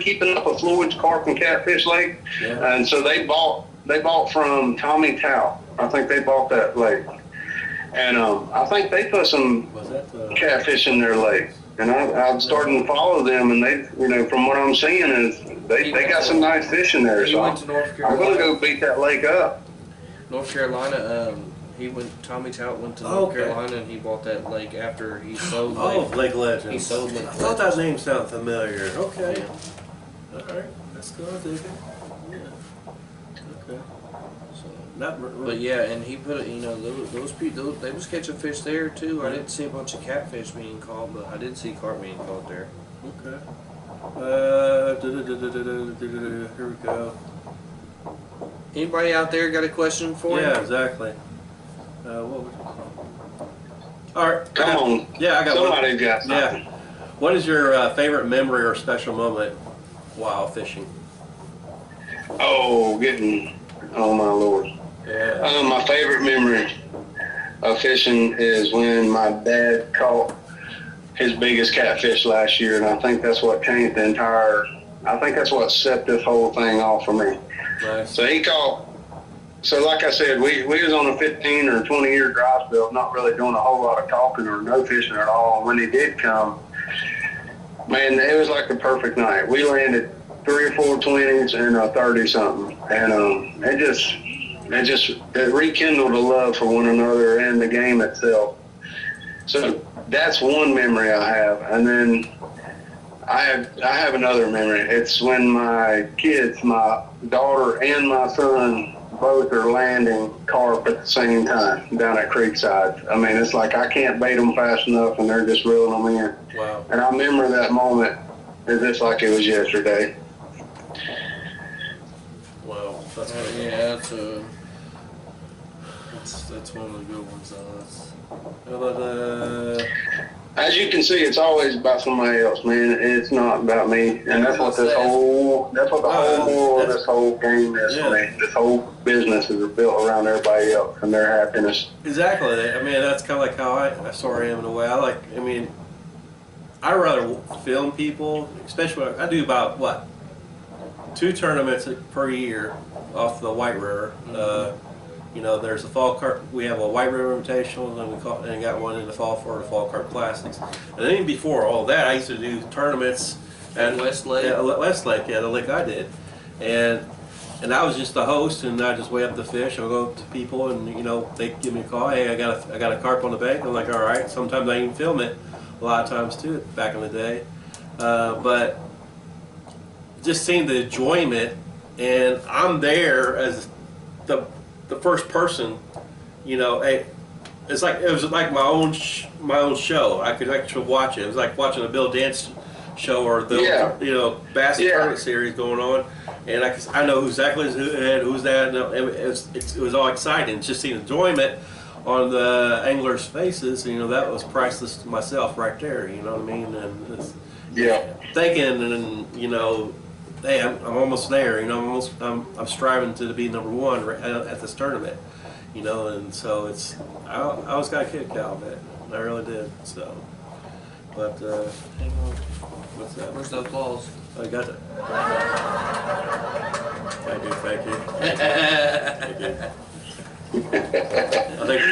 keeping up with Floyd's Carp and Catfish Lake, Yeah. and so they bought from Tommy Tao. I think they bought that lake, and I think they put some Was that catfish in their lake. And I'm starting to follow them, and they, from what I'm seeing is they got some nice fish in there. He So went to North I'm Carolina. gonna go beat that lake up. North Carolina. Tommy Tout went to North Okay. Carolina and he bought that lake after he sold Lake Legends. He sold Lake I thought that Legends. name sounded familiar. Okay. Yeah. All right. That's good. I dig it. Yeah. Okay. So But yeah, and he put it, those people, they was catching fish there too. I didn't see a bunch of catfish being caught, but I did see carp being caught there. Okay. Here we go. Anybody out there got a question for him? Yeah, exactly. What was it? All right. Come on, Yeah, I got one. somebody got something. Yeah. What is your favorite memory or special moment while fishing? Oh, oh my Lord. Yeah. My favorite memory of fishing is when my dad caught his biggest catfish last year, and I think that's what changed I think that's what set this whole thing off for me. Nice. So like I said, we was on a 15 or 20 year dry spell, not really doing a whole lot of talking or no fishing at all. And when he did come, man, it was like the perfect night. We landed 3 or 4 20s and a 30 something, and it rekindled a love for one another and the game itself. So that's one memory I have, and then I have another memory. It's when my kids, my daughter and my son, both are landing carp at the same time down at Creekside. I mean, it's like I can't bait them fast enough, and they're just reeling them in. Wow. And I remember that moment as if like it was yesterday. Wow. That's good. Yeah, that's That's one of the good ones. How about As you can see, it's always about somebody else, man. It's not about me, and that's what the whole moral of this whole game is. Yeah. Man. This whole business is built around everybody else and their happiness. exactly. I mean, that's kind of like how I sort of am in a way. I'd rather film people, especially when I do about, 2 tournaments per year off the White River. There's the fall carp. We have a White River Invitational, and got one in the fall for the fall carp classics. And then even before all that, I used to do tournaments at Westlake? Yeah, Westlake, the lake I did, and I was just the host, and I just weigh up the fish. I'll go up to people, and they give me a call. Hey, I got a carp on the bank. I'm like, all right. Sometimes I even film it. A lot of times too, back in the day, but just seeing the enjoyment, and I'm there as the first person. It was like my own show. I could actually watch it. It was like watching a Bill Dance show or the Bass Tournament series going on, and I know exactly who's that. And it was all exciting. Just seeing enjoyment on the anglers' faces, that was priceless to myself right there. You know what I mean? And it's, thinking, and hey, I'm almost there. I'm striving to be number one at this tournament. And so I always got a kick out of it. I really did. So, but Hang on. what's that? Where's the applause? I got that. Thank you. Thank you. I think.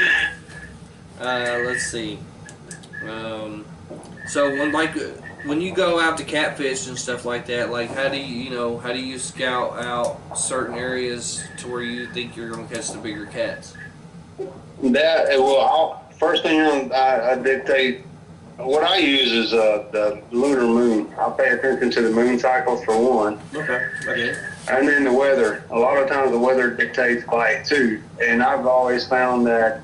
Let's see. So when you go out to catfish and stuff like that, like how do you scout out certain areas to where you think you're gonna catch the bigger cats? First thing I dictate. What I use is the lunar moon. I pay attention to the moon cycles for one. Okay. And then the weather. A lot of times the weather dictates bite too. And I've always found that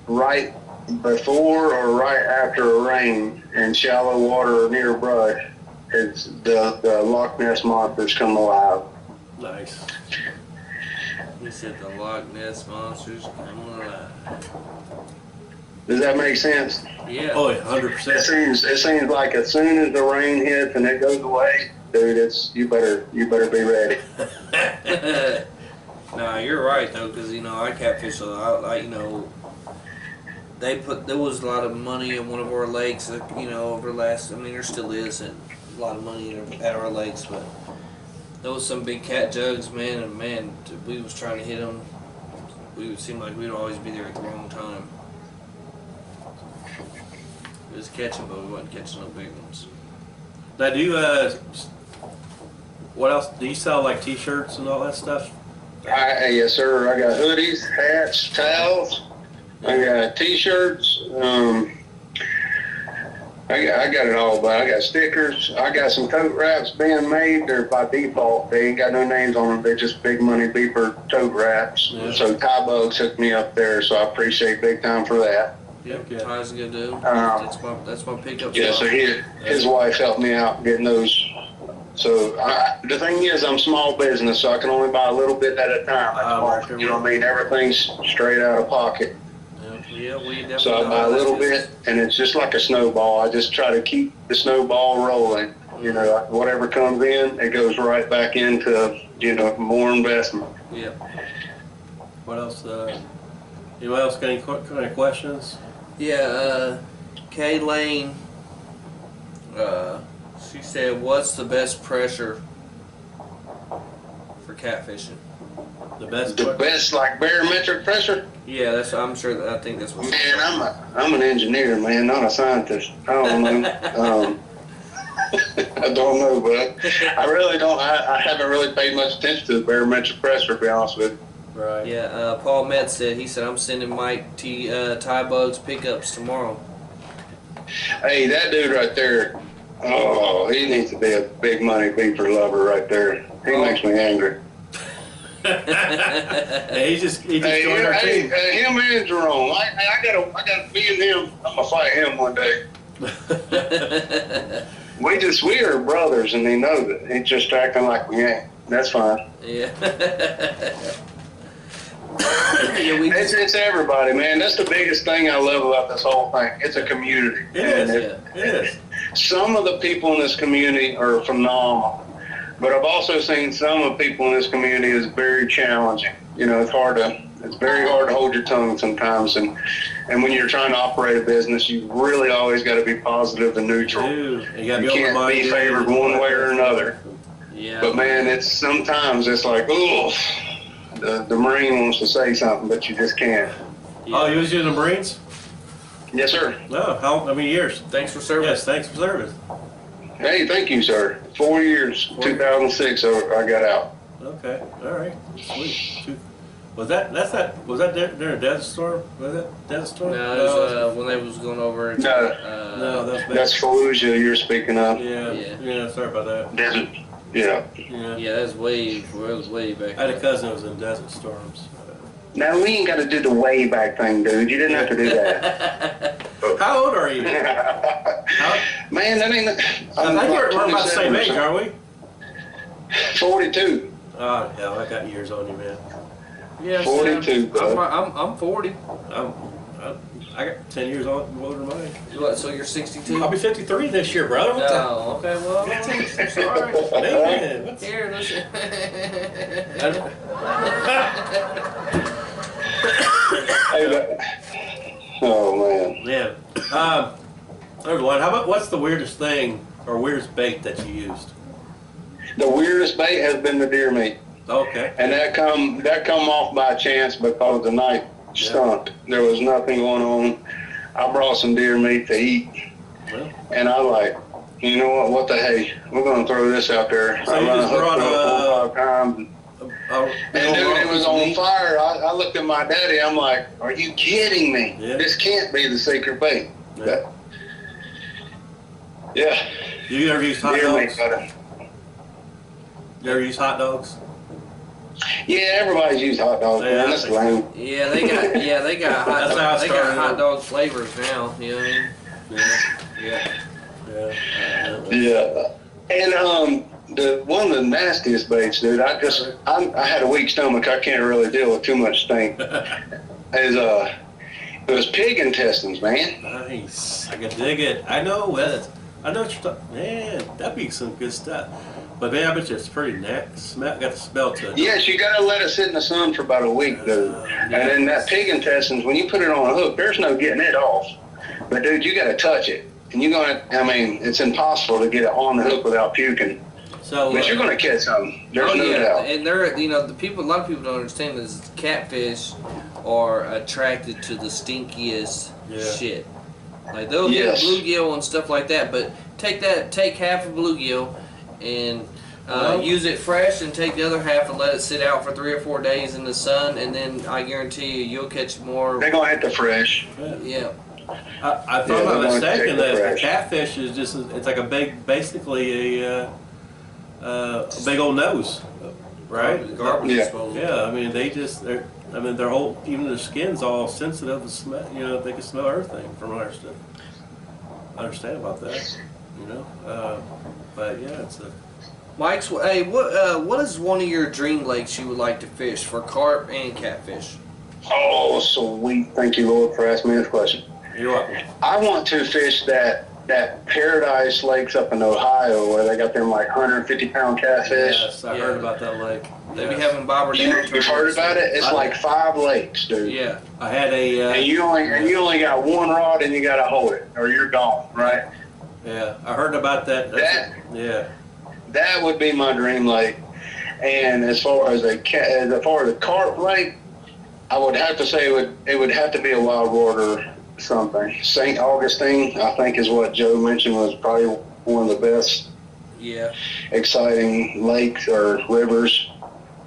right before or right after a rain in shallow water or near brush, it's the Loch Ness monsters come alive. Nice. He said the Loch Ness monsters come alive. Does that make sense? Yeah. Oh, 100%. It seems like as soon as the rain hits and it goes away, dude, you better be ready. Nah, you're right though, because I catfish a lot. There was a lot of money in one of our lakes. Over the last, there still is a lot of money at our lakes, but there was some big cat jugs, man, and we was trying to hit them. We would seem like we'd always be there at the wrong time. We was catching, but we wasn't catching no big ones. Now, what else? Do you sell like T-shirts and all that stuff? Yes, sir. I got hoodies, hats, towels. I got T-shirts. I got it all, but I got stickers. I got some tote wraps being made. They're by default. They ain't got no names on them. They're just big money beeper tote wraps. Yeah. So Ty Bugs hooked me up there, so I appreciate big time for that. Yep, Ty's a good dude. That's my pickup. Yeah, so his wife helped me out getting those. So the thing is, I'm small business, so I can only buy a little bit at a time. You know what I mean? Everything's straight out of pocket. Yeah, we definitely. So I buy a little bit, and it's just like a snowball. I just try to keep the snowball rolling. Whatever comes in, it goes right back into more investment. Yep. What else? Anyone else got any kind of questions? Yeah, Kay Lane, she said, what's the best pressure for catfishing? The best. The best, like barometric pressure. Yeah, I think that's what. Man, I'm an engineer, man, not a scientist. I don't know. I don't know, but I really don't. I haven't really paid much attention to the barometric pressure, to be honest with you. Right. Yeah, Paul Metz said, I'm sending Mike Ty Bugs pickups tomorrow. Hey, that dude right there, he needs to be a big money beaver lover right there. He makes me angry. He just joined our team. Him and Jerome. I gotta be in him. I'm gonna fight him one day. We are brothers, and he knows it. He's just acting like we ain't. That's fine. Yeah. Yeah, we It's everybody, man. That's the biggest thing I love about this whole thing. It's a community. It is. And It is. some of the people in this community are phenomenal, but I've also seen some of the people in this community is very challenging. You know, it's very hard to hold your tongue sometimes, and when you're trying to operate a business, you really always got to be positive and neutral. Dude, you gotta You be can't be favored one way or another. yeah. But man, sometimes it's like, ooh, the Marine wants to say something, but you just can't. Oh, you was in the Marines? Yes, sir. No, how many years? Thanks for serving. Yes, thanks for service. Hey, thank you, sir. 4 years, 2006, I got out. Okay, all right, sweet. Was that during a desert storm? Was that desert storm? No, it was, when they was going over. No. No, that's bad. That's Fallujah you're speaking of. Yeah, sorry about that. Desert. Yeah. Yeah, that was way back. I had a cousin that was in desert storms. Now, we ain't got to do the way back thing, dude. You didn't have to do that. How old are you? Man, that ain't... I think we're about the same age, aren't we? 42. Oh, hell, I got years on you, man. Yeah, 42, bud. I'm 40. I got 10 years older than mine. What? So you're 62? I'll be 53 this year, brother. What the? No. Okay. Well, I'm sorry. Man, what's... Here, listen. Oh, man. Yeah. Everyone, what's the weirdest thing or weirdest bait that you used? The weirdest bait has been the deer meat. Okay. And that come off by chance because the night stunk. There was nothing going on. I brought some deer meat to eat. Well, And I like, you know what the hey, we're going to throw this out there. So I you run a just hook brought for 4 or 5 times. And dude, it was on fire. I looked at my daddy. I'm like, are you kidding me? Yeah. This can't be the secret bait. Yeah. Yeah. You ever use hot Deer meat, dogs? buddy. You ever use hot dogs? Yeah, everybody's used hot dogs, Yeah, man. That's lame. Yeah, they got hot. That's how it They started. got hot dog flavors now. You know what I mean? Yeah. Yeah. Yeah. Yeah. And one of the nastiest baits, dude. I had a weak stomach. I can't really deal with too much stink. It was pig intestines, man. Nice. I can dig it. I know what you're talking. Man, that'd be some good stuff. But man, I bet you it's pretty got the smell to it. Yes, you gotta let it sit in the sun for about a week, dude. And then that pig intestines, when you put it on a hook, there's no getting it off. But dude, you gotta touch it, and it's impossible to get it on the hook without puking. So, But you're gonna catch something. There's no doubt. And they're, a lot of people don't understand this. Catfish are attracted to the stinkiest shit. Like they'll get bluegill and stuff like that, but take half a bluegill and use it fresh, and take the other half and let it sit out for 3 or 4 days in the sun, and then I guarantee you'll catch more. They're gonna hit the fresh. Yeah. I thought I'm not mistaken that the catfish is it's like basically a big old nose, right? Garbage Yeah. disposal. Yeah, I mean their whole, even their skin's all sensitive to smell. You know, they can smell everything from what I understand about that. You know, but yeah, it's a. Mike's, hey, what is one of your dream lakes you would like to fish for carp and catfish? Oh, sweet. Thank you, Lord, for asking me this question. You're welcome. I want to fish that Paradise Lakes up in Ohio where they got them like 150-pound catfish. Yes, I heard about that lake. They be having bobber down. You've heard about it? It's like 5 lakes, dude. Yeah. I had a. And you only got one rod and you gotta hold it or you're gone, right? Yeah, I heard about that. Yeah. That would be my dream lake. And as far as a carp lake, I would have to say it would have to be a wild water something. St. Augustine, I think, is what Joe mentioned was probably one of the best, exciting lakes or rivers.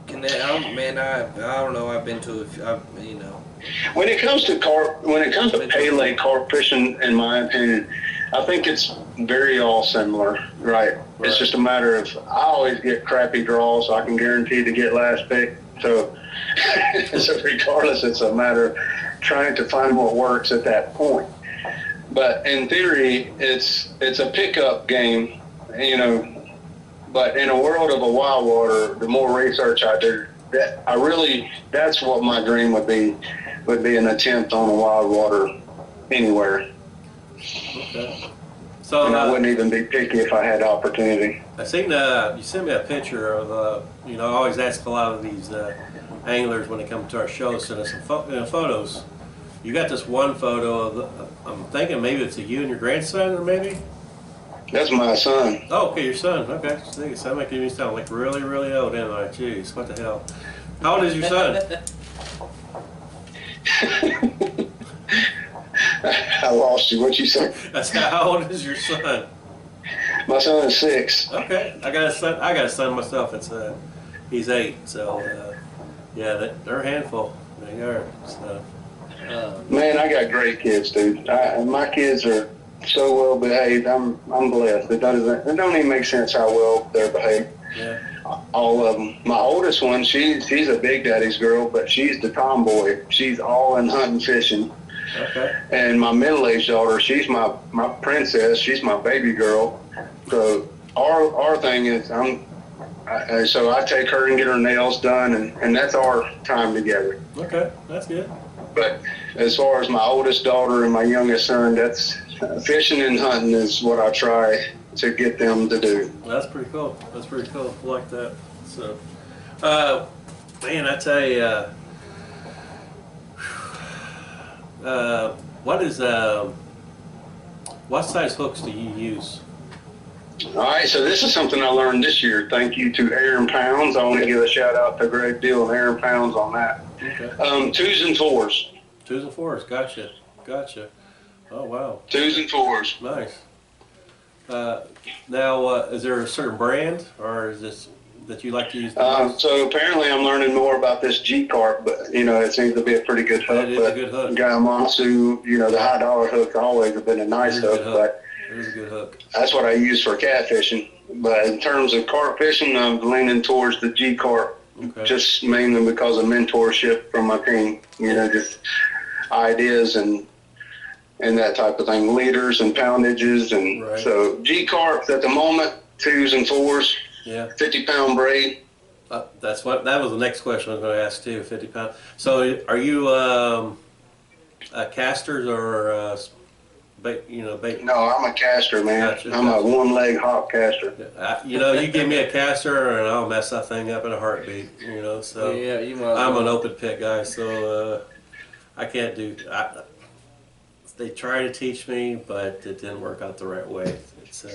I don't know. I've been to When it comes to pay lake carp fishing, in my opinion, I think it's very all similar, right? It's just a matter of I always get crappy draws, so I can guarantee to get last pick. So regardless, it's a matter of trying to find what works at that point. But in theory, it's a pickup game, you know. But in a world of a wild water, the more research I do, that's what my dream would be an attempt on a wild water anywhere. Okay. So And I wouldn't even be picky if I had the opportunity. I seen you sent me a picture of I always ask a lot of these anglers when they come to our show, send us some photos. You got this one photo of I'm thinking maybe it's you and your grandson, or maybe. That's my son. Oh, okay, your son. Okay, so I'm making me sound like really, really old, am I? Jeez, what the hell? How old is your son? I lost you. What'd you say? I said, how old is your son? My son is 6. Okay, I got a son. I got a son myself. He's 8. So yeah, they're a handful. They are. So. Man, I got great kids, dude. My kids are so well behaved. I'm blessed. It don't even make sense how well they're behaved. Yeah. All of them. My oldest one, she's a big daddy's girl, but she's the tomboy. She's all in hunting, fishing. Okay. And my middle-aged daughter, she's my princess. She's my baby girl. So our thing is, so I take her and get her nails done, and that's our time together. Okay, that's good. But as far as my oldest daughter and my youngest son, that's fishing and hunting is what I try to get them to do. Well, that's pretty cool. That's pretty cool. I like that. So, man, I tell you, what size hooks do you use? All right, so this is something I learned this year. Thank you to Aaron Pounds. I want to give a shout out to Greg Deal and Aaron Pounds on that. Okay. 2s and 4s. 2s and 4s. Gotcha. Oh wow. 2s and 4s. Nice. Now, is there a certain brand, or is this that you like to use? So apparently, I'm learning more about this G-Carp, but it seems to be a pretty good hook. It is a good hook. Gayamatsu, the high dollar hooks always have been a nice hook, but it is a good hook. That's what I use for catfishing. But in terms of carp fishing, I'm leaning towards the G-Carp, just mainly because of mentorship from my team. Just ideas and that type of thing, leaders and poundages, and so G-Carp at the moment, 2s and 4s. Yeah. 50-pound braid. That was the next question I was going to ask too. 50 pound. So are you casters or bait? No, I'm a caster, man. Gotcha. I'm a one-leg hop caster. You give me a caster and I'll mess that thing up in a heartbeat. So Yeah, you might. I'm an open pit guy, so I can't do. They try to teach me, but it didn't work out the right way. It's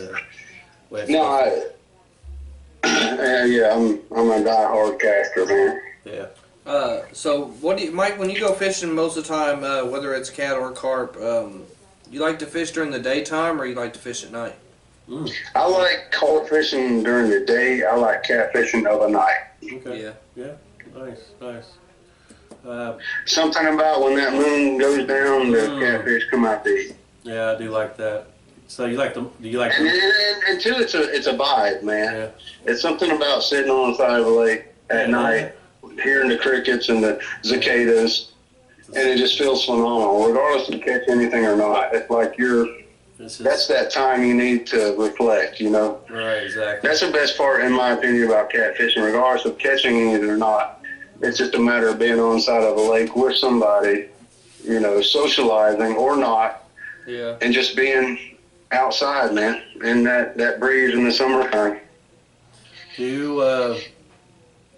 yeah, I'm a die-hard caster, man. Yeah. So what do you, Mike? When you go fishing, most of the time, whether it's cat or carp, you like to fish during the daytime, or you like to fish at night? I like carp fishing during the day. I like cat fishing of a night. Okay. Yeah. Nice. Something about when that moon goes down, the catfish come out to eat. Yeah, I do like that. So you like them? Do you like them? And two, it's a vibe, man. Yeah. It's something about sitting on the side of a lake at night, hearing the crickets and the cicadas, and it just feels phenomenal, regardless if you catch anything or not. It's like that's that time you need to reflect, Right, exactly. That's the best part, in my opinion, about catfishing, regardless of catching it or not. It's just a matter of being on the side of a lake with somebody, socializing or not, and just being outside, man, and that breeze in the summertime.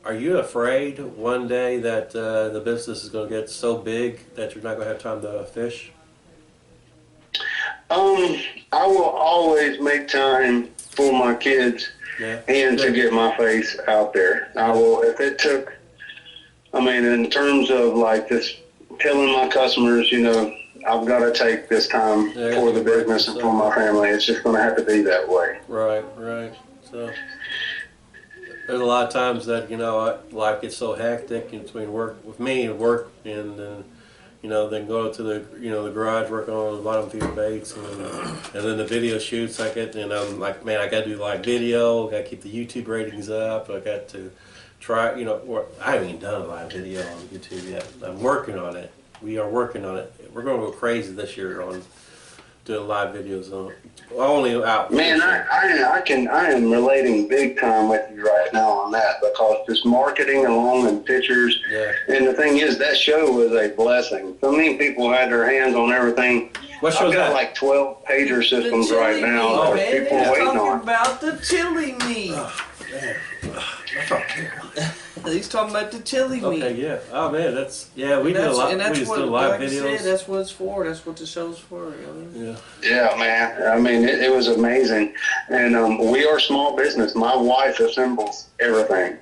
Are you afraid one day that the business is going to get so big that you're not going to have time to fish? I will always make time for my kids and to get my face out there. I will, if it took, in terms of like just telling my customers, I've got to take this time for the business and for my family. It's just going to have to be that way. Right. So there's a lot of times that life gets so hectic in between work and then go to the garage working on the bottom feeder baits and then the video shoots I get, and I'm like, man, I got to do live video. Got to keep the YouTube ratings up. I got to try. I haven't even done a live video on YouTube yet. I'm working on it. We are working on it. We're going to go crazy this year on doing live videos on it. Only out. Man, I am relating big time with you right now on that, because just marketing along and pictures. Yeah. And the thing is, that show was a blessing. So many people had their hands on everything. What I've show's got that? like 12 pager systems right now that man, people are they're waiting talking on. about the chili meat. Man. He's talking about the chili meat. Okay, yeah. Oh man, that's we And do a that's, lot. and We that's just what, do live like I videos. said, that's what it's for. That's what the show's for. You know? Yeah. Yeah, man. I mean, it was amazing. And we are small business. My wife assembles everything.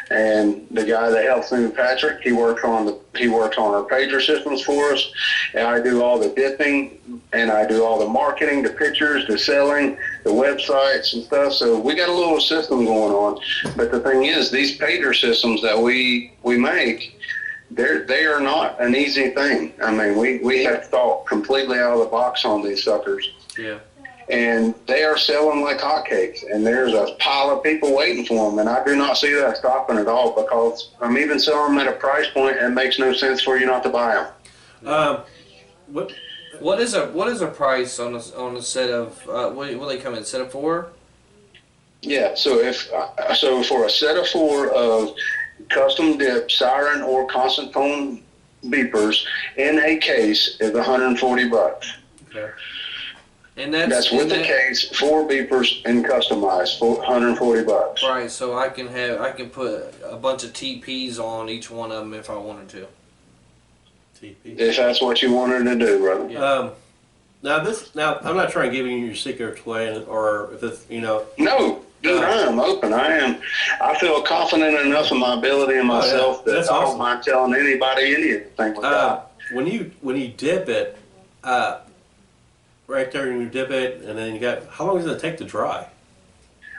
And the guy that helps me, Patrick, he works on our pager systems for us. And I do all the dipping, and I do all the marketing, the pictures, the selling, the websites and stuff. So we got a little system going on. But the thing is, these pager systems that we make, they are not an easy thing. I mean, we have thought completely out of the box on these suckers. Yeah. And they are selling like hotcakes, and there's a pile of people waiting for them, and I do not see that stopping at all, because I'm even selling them at a price point that makes no sense for you not to buy them. What is a price on a set of will they come in set of 4? Yeah, so so for a set of 4 of custom dip, siren, or constant tone beepers in a case is $140. Okay. And That's with the case, 4 beepers and customized for $140. Right, so I can put a bunch of TPs on each one of them if I wanted to. TP. If that's what you wanted to do, brother. Yeah. Now I'm not trying to give you your secret away, or if it's No, dude, I am open. I feel confident enough in my ability and myself that that's I don't awesome. mind telling anybody anything with that. When you dip it, right there, and you dip it, and then how long does it take to dry?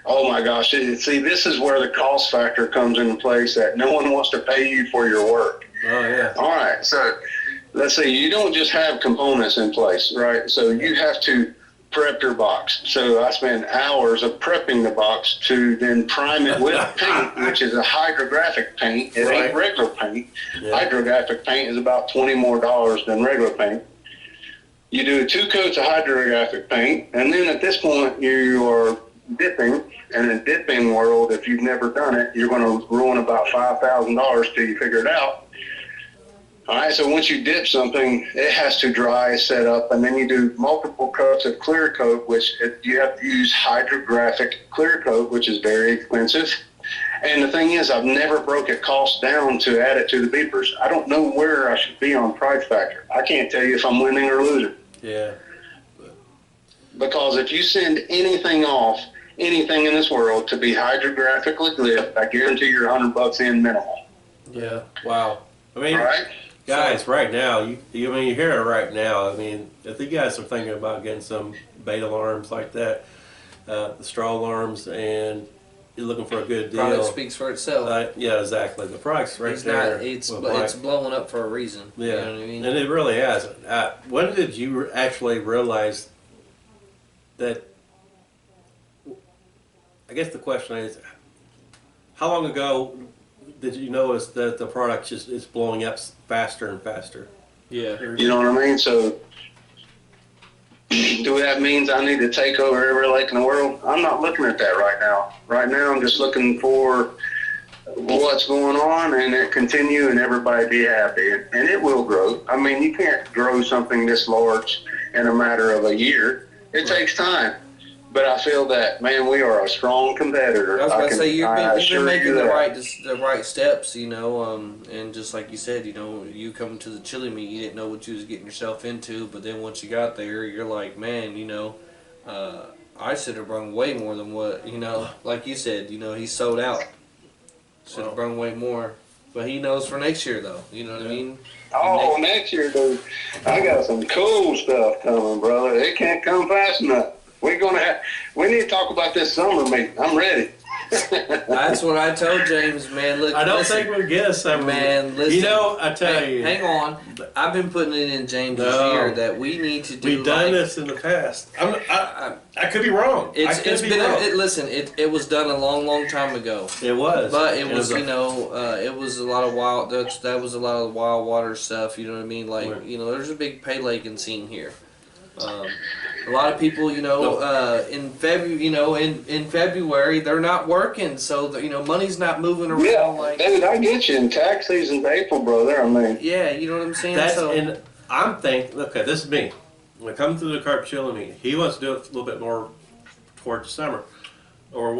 Oh my gosh. See, this is where the cost factor comes into place, that no one wants to pay you for your work. Oh yeah. All right. So let's say you don't just have components in place, right? So you have to prep your box. So I spend hours of prepping the box to then prime it with paint, which is a hydrographic paint. It ain't regular paint. Yeah. Hydrographic paint is about $20 more than regular paint. You do 2 coats of hydrographic paint, and then at this point you are dipping. And in dipping world, if you've never done it, you're going to ruin about $5,000 till you figure it out. All right, so once you dip something, it has to dry, set up, and then you do multiple coats of clear coat, which you have to use hydrographic clear coat, which is very expensive. And the thing is, I've never broke a cost down to add it to the beepers. I don't know where I should be on price factor. I can't tell you if I'm winning or losing. Yeah. Because if you send anything in this world to be hydrographically lit, I guarantee you're $100 in minimal. Yeah. Wow. I mean, Right? guys, right now, you hear it right now. I mean, if you guys are thinking about getting some bait alarms like that, the straw alarms, and you're looking for a good deal. Product speaks for itself. Yeah, exactly. The product's right It's there. not. It's with Mike. blowing up for a reason. Yeah, You know what I mean? and it really has. When did you actually realize that? I guess the question is, how long ago did you notice that the product just is blowing up faster and faster? Yeah. You know what I mean? So do that means I need to take over every lake in the world? I'm not looking at that right now. Right now I'm just looking for what's going on and it continue and everybody be happy. And it will grow. I mean, you can't grow something this large in a matter of a year. It takes time. But I feel that, man, we are a strong competitor. I was going to say you've been making the that. right steps, and just like you said, you coming to the chili meat, you didn't know what you was getting yourself into, but then once you got there, you're like, man, I should have brought way more than what, like you said, he's sold out. Should have brought way more, but he knows for next year though. You know what I mean? Oh, next year, dude, I got some cool stuff coming, brother. It can't come fast enough. We need to talk about this summer meet. I'm ready. That's what I told James, man. Look, I don't think we'll get us some. Man, listen. I tell you. Hang on. I've been putting it in James' ear that we need to do. We've done this in the past. I could be wrong. It was done a long, long time ago. It was. But it was, it was a lot of wild. That was a lot of the wild water stuff. You know what I mean? Like, there's a big pay laking scene here. A lot of people, in February they're not working, so money's not moving around. Yeah, dude, I get you. In tax season's April, brother. I mean, yeah, you know what I'm saying. And I'm thinking, okay, this is me. When it comes to the carp chili meat, he wants to do it a little bit more towards the summer, or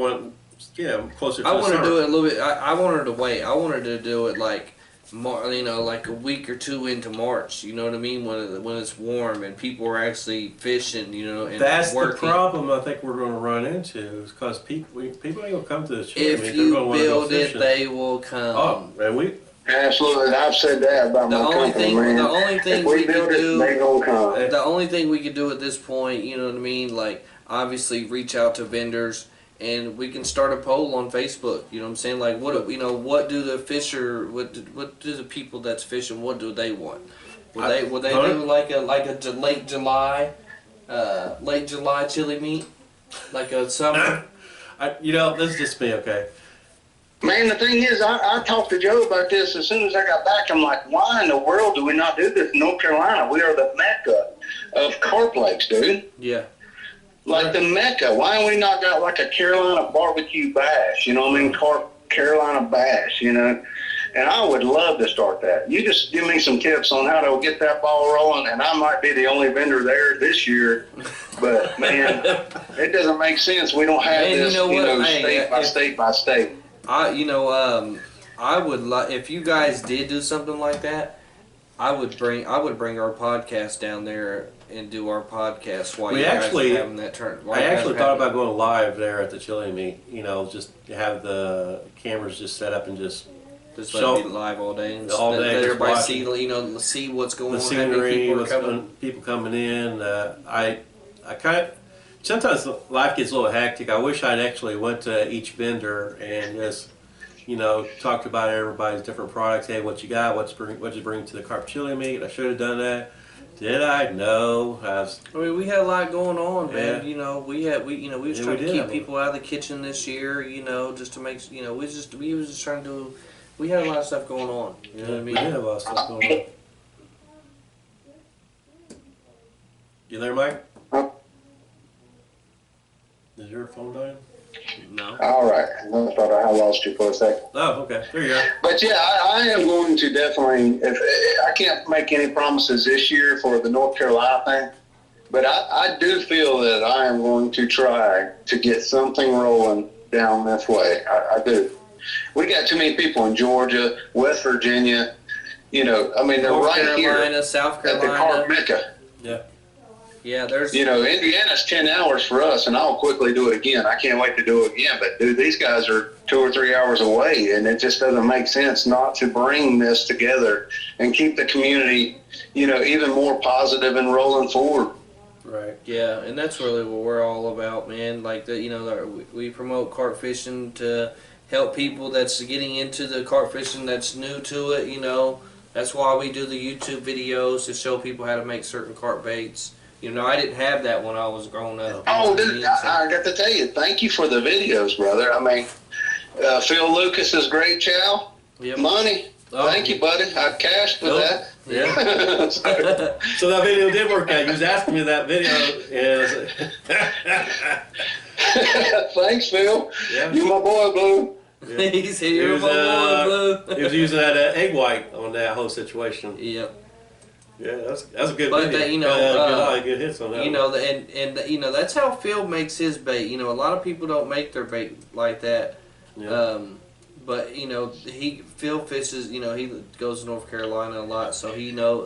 closer to I the want summer. to do it a little bit. I wanted to wait. I wanted to do it like, like a week or two into March. You know what I mean? When it's warm and people are actually fishing. And That's working. the problem I think we're going to run into, is because people ain't going to come to the chili meet. If They're you gonna wanna go build it, fishing. they will come. Oh, and we. absolutely. I've said that about The my only company, thing- man. the only thing if we we could build do- it, they gonna come. The only thing we could do at this point, you know what I mean, like obviously reach out to vendors, and we can start a poll on Facebook. You know what I'm saying? Like what do the fisher, what do the people that's fishing, what do they want? Would they do like a late July chili meat, like a summer? This is just me, okay? Man, the thing is, I talked to Joe about this as soon as I got back. I'm like, why in the world do we not do this in North Carolina? We are the mecca of carp lakes, dude. Yeah. Like the mecca. Why have we not got like a Carolina barbecue bash? You know what I mean? Carolina bash, And I would love to start that. You just give me some tips on how to get that ball rolling, and I might be the only vendor there this year. But, man, it doesn't make sense. We don't have this, state by state by state. I would like, if you guys did do something like that, I would bring our podcast down there and do our podcast while you guys are having that turn. I actually thought about going live there at the chili meet. Just have the cameras just set up and just let it be live all day. And all day, let just everybody watching. see what's going the on. scenery, people coming in. I kind of sometimes life gets a little hectic. I wish I'd actually went to each vendor and just talked about everybody's different products. Hey, what you got? What you bring to the carp chili meat? I should have done that. Did I? No. We had a lot going on, man. Yeah. We was trying to keep people out of the kitchen this year. Just to make we was just trying to do. We had a lot of stuff going on. You know what I mean? We did have a lot of stuff going on. You there, Mike? Is your phone dying? No. All right. I thought I lost you for a second. Oh, okay. There you go. But yeah, I am going to definitely, I can't make any promises this year for the North Carolina thing, but I do feel that I am going to try to get something rolling down this way. I do. We got too many people in Georgia, West Virginia, they're North right Carolina, here South at the Carolina. carp mecca. Yeah. Yeah, there's. Indiana's 10 hours for us, and I'll quickly do it again. I can't wait to do it again. But, dude, these guys are 2 or 3 hours away, and it just doesn't make sense not to bring this together and keep the community, even more positive and rolling forward. Right. Yeah, and that's really what we're all about, man. Like, we promote carp fishing to help people that's getting into the carp fishing that's new to it, That's why we do the YouTube videos, to show people how to make certain carp baits. I didn't have that when I was growing up. Oh, dude, I got to tell you, thank you for the videos, brother. I mean, Phil Lucas's great chow, Yep. money. Thank you, buddy. I cashed for that. Yeah. So that video did work out. You was asking me that video. Thanks, Phil. Yeah. You my boy, Blue. Yeah. He's here, my boy, Blue. He was using that egg white on that whole situation. Yep. Yeah, that's a good But video. that, good hits on that. And that's how Phil makes his bait. A lot of people don't make their bait like that. Yeah. But Phil fishes. He goes to North Carolina a lot, so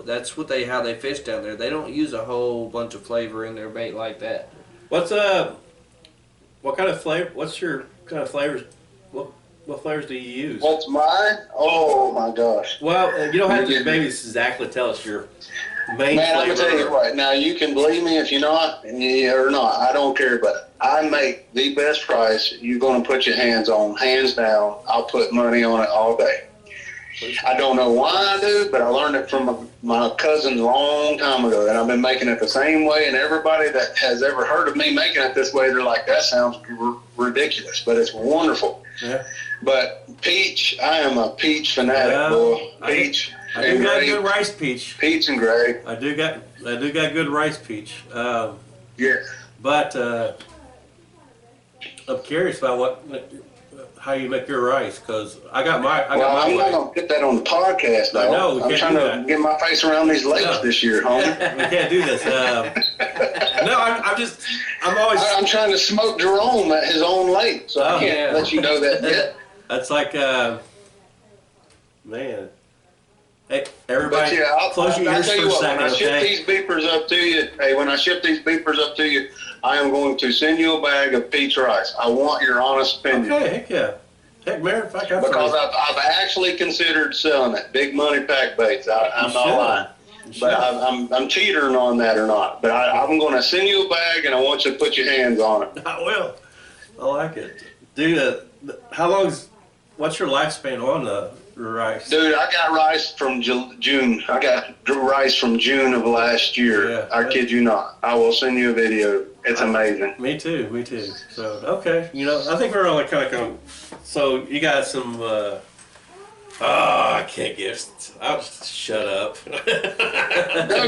that's how they fish down there. They don't use a whole bunch of flavor in their bait like that. What kind of flavor? What's your kind of flavors? What flavors do you use? What's mine? Oh my gosh. Well, you don't have to maybe exactly tell us your main Man, flavor. I'm gonna tell you what. Now you can believe me if you're not, or not. I don't care, but I make the best price you're gonna put your hands on, hands down. I'll put money on it all day. I don't know why I do, but I learned it from my cousin a long time ago, and I've been making it the same way. And everybody that has ever heard of me making it this way, they're like, "That sounds ridiculous," but it's wonderful. Yeah. But peach, I am a peach fanatic, boy. Peach. I do got good rice peach. Peach and gray. I do got good rice peach. Yes. But I'm curious about how you make your rice, because I got my I'm not way. gonna put that on the podcast, though. I know, we I'm can't trying do to that. get my face around these lakes No. this year, homie. We can't do this. No, I'm always. I'm trying to smoke Jerome at his own lake, so I can't let you know that yet. That's like, man. Hey, everybody, But yeah, close your ears tell for you a what, second, when I ship okay? these beepers up to you, I am going to send you a bag of peach rice. I want your honest opinion. Okay, heck yeah. Heck, matter of fact, that's Because I've actually considered selling it. Big money pack baits. I'm not lying. But I'm teetering on that or not. But I'm going to send you a bag, and I want you to put your hands on it. I will. I like it. Dude, what's your lifespan on the rice? Dude, I got rice from June. I got rice from June of last year. Yeah. I kid you not. I will send you a video. It's amazing. Me too. So, okay. I think we're only kind of so you got some, I can't guess. I'll just shut up. No,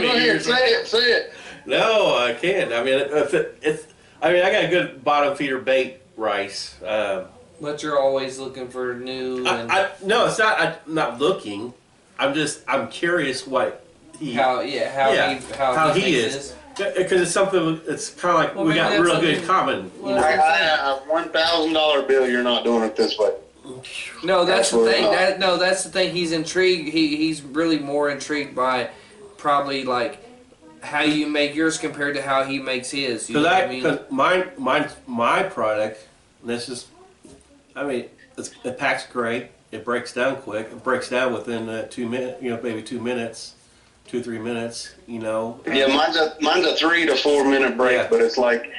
go ahead. Say it. No, I can't. I mean, I got a good bottom feeder bait rice. But you're always looking for new. No, it's not. I'm not looking. I'm curious what how he is. Because it's something. It's kind of like we got real good in common. A $1,000 bill. You're not doing it this way. No, that's the Absolutely thing. not. That's the thing. He's intrigued. He's really more intrigued by probably like how you make yours compared to how he makes his. You know what I mean? Because my product. This is. I mean, it packs great. It breaks down quick. It breaks down within 2 minutes. Maybe 2 minutes, 2-3 minutes. Yeah, mine's a 3 to 4 minute break, Yeah. but it's like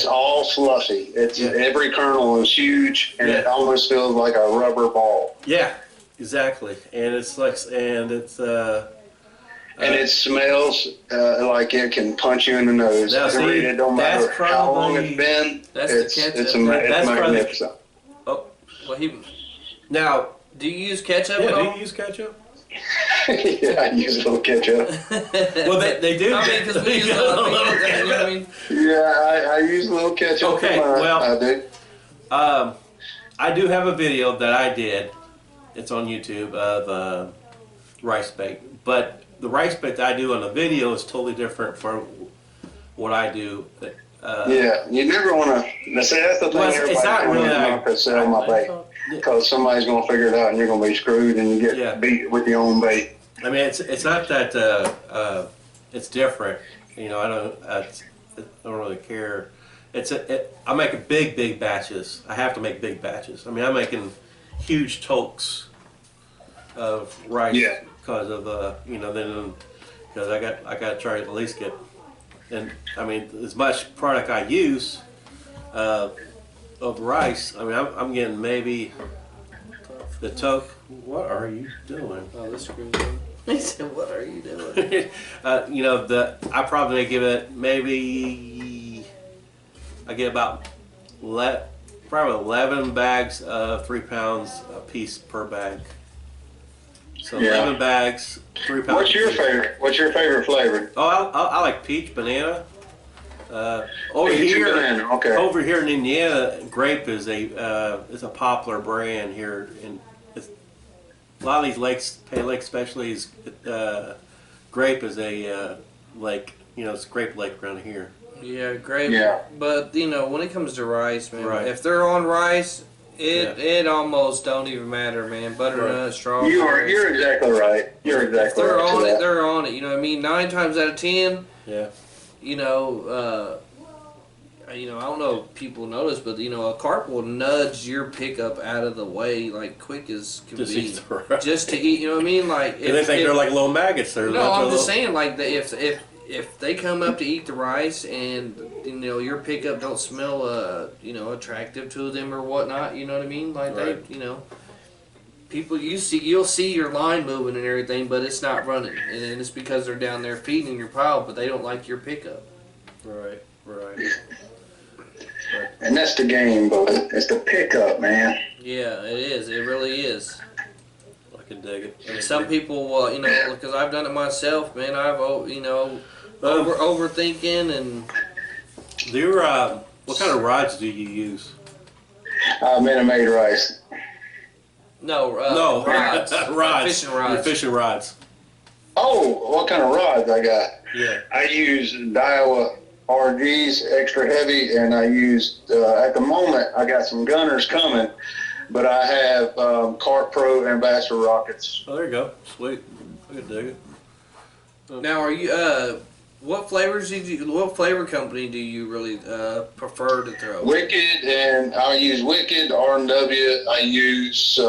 all slushy. Every kernel is huge, and it almost feels like a rubber ball. Yeah, exactly. And it's like, and it's. And it smells like it can punch you in the nose. Now, see, It don't matter that's how long probably- it's been. That's the It's ketchup. That's probably- magnificent. Well, Now, do you use ketchup yeah, at do all? you use ketchup? Yeah, I use a little ketchup. Well, they do. I mean, because we use a lot of ketchup. You know what I mean? Yeah, I use a little ketchup. Okay, for mine. well- I do. I do have a video that I did. It's on YouTube of rice bait, but the rice bait that I do on the video is totally different from what I do. Yeah, you never want to. See, that's the thing. Well, it's not really I'm like- not to sell my bait because somebody's gonna figure it out, and you're gonna be screwed, and you get beat with your own bait. I mean, it's not that it's different. I don't really care. I make big batches. I have to make big batches. I mean, I'm making huge totes of rice because of then because I got to try to at least get, and I mean as much product I use of rice. I mean I'm getting maybe the tote. What are you doing? Oh, this screw's on. He said, "What are you doing?" I probably give it maybe I get about probably 11 bags of 3 pounds a piece per bag. So 11 bags, 3 pounds. What's your favorite? What's your favorite flavor? Oh, I like peach, banana. Over Peach and here, banana, okay. over here in Indiana, grape is a popular brand here, and a lot of these lakes, Pay Lake especially, is grape is a lake. It's Grape Lake around here. Yeah, great. Yeah. But when it comes to rice, man, Right. if they're on rice, it almost don't even matter, man. Butternut, strawberries. You're exactly right. You're If exactly they're right. on to it, that. they're on it. You know what I mean? 9 times out of 10, Yeah. I don't know if people notice, but a carp will nudge your pickup out of the way like quick as can Just be, eat the rice. just to eat. You know what I mean? Like And they think they're like little maggots. No, I'm just saying like if they come up to eat the rice and your pickup don't smell attractive to them or whatnot, you know what I mean? Like Right. people you'll see your line moving and everything, but it's not running, and it's because they're down there feeding your pile, but they don't like your pickup. Right. And that's the game, but it's the pickup, man. Yeah, it is. It really is. Like can dig it. And some people, you know, because I've done it myself, man. I've, you know, overthinking and. What kind of rods do you use? Minute Maid rice. No, rods. Fishing rods. Your fishing rods. Oh, what kind of rods I got? Yeah. I use Daiwa RGs, extra heavy, and I used, at the moment, I got some gunners coming, but I have Carp Pro Ambassador rockets. Oh, there you go. Sweet. I can dig it. Now, are you, what flavor company do you really prefer to throw? Wicked, and I use Wicked, R&W. I use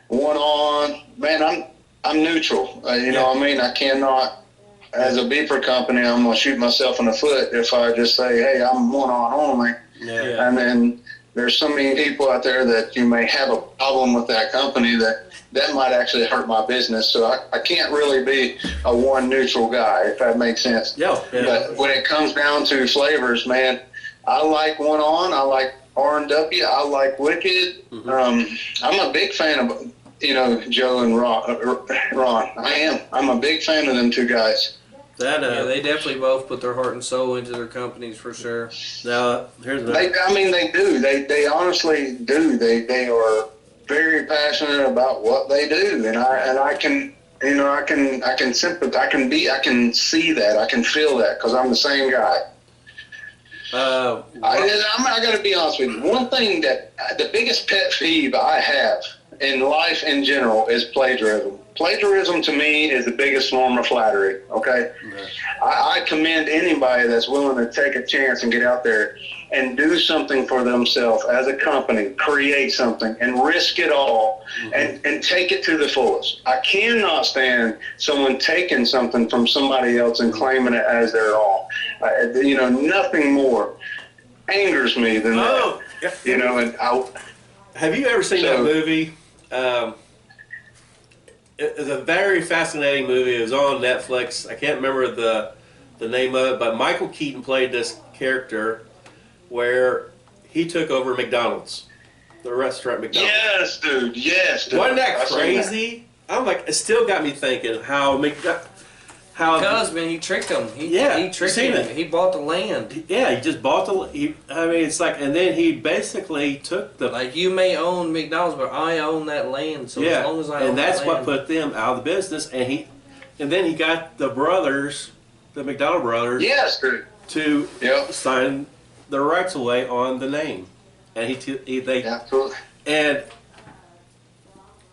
One On. Man, I'm neutral. You know what I mean? I cannot, as a beeper company, I'm going to shoot myself in the foot if I just say, hey, I'm One On only. Yeah. And then there's so many people out there that you may have a problem with that company that might actually hurt my business. So I can't really be a one neutral guy, if that makes sense. Yeah. But when it comes down to flavors, man, I like One On, I like R&W, I like Wicked. Mm-hmm. I'm a big fan of, you know, Joe and Ron. I'm a big fan of them two guys. Yeah, they definitely both put their heart and soul into their companies for sure. Now, here's They do. They honestly do. They are very passionate about what they do, and I can, you know, I can sympathize. I can see that. I can feel that because I'm the same guy. I got to be honest with you. One thing that the biggest pet peeve I have in life in general is plagiarism. Plagiarism to me is the biggest form of flattery, okay? I commend anybody that's willing to take a chance and get out there and do something for themselves as a company, create something, and risk it all, and take it to the fullest. I cannot stand someone taking something from somebody else and claiming it as their own. You know, nothing more angers me than that. Yeah. You know, and have you ever seen that movie? It's a very fascinating movie. It was on Netflix. I can't remember the name of it, but Michael Keaton played this character where he took over McDonald's, the restaurant McDonald's. Yes, dude. Yes, dude. Wasn't that crazy? I'm like, it still got me thinking how Because, man, he tricked him. He tricked him. It. He bought the land. Yeah, he just bought it's like, and then he basically took the... Like, you may own McDonald's, but I own that land, so as long as I own and that's that what land. put them out of the business, and then he got the brothers, the McDonald brothers, Yes, dude. to sign the rights away on the name. And Absolutely. and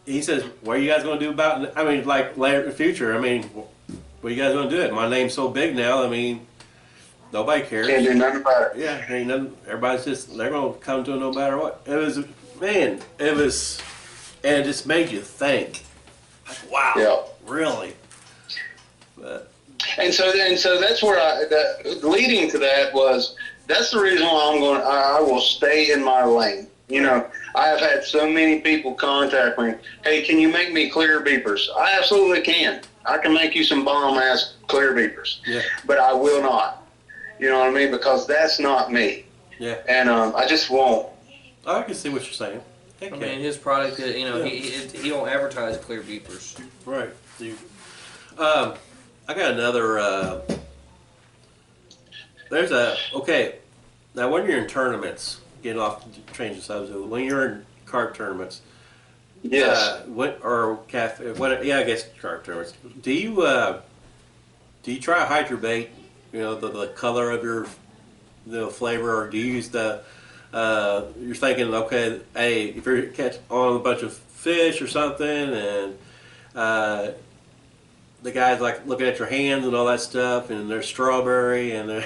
he says, what are you guys going to do about it? I mean, like, later in the future, I mean... What are you guys gonna do? It? My name's so big now. I mean, nobody cares. Can't do nothing about it. Yeah, ain't nothing. Everybody's they're gonna come to it no matter what. And it just made you think. Like, wow, really? But And so that's where leading to that was that's the reason why I will stay in my lane. You know, I have had so many people contact me. Hey, can you make me clear beepers? I absolutely can. I can make you some bomb-ass clear beepers. Yeah. But I will not. You know what I mean? Because that's not me. Yeah. And I just won't. I can see what you're saying. I mean, his product, you know, he don't advertise clear beepers. Right. I got another. Now, when you're in tournaments, getting off to change the subject, when you're in carp tournaments, yes, I guess carp tournaments. Do you try to hide your bait? You know, the color of the flavor, or do you use you're thinking, okay, hey, if you're catching on a bunch of fish or something, and the guy's like looking at your hands and all that stuff, and there's strawberry, and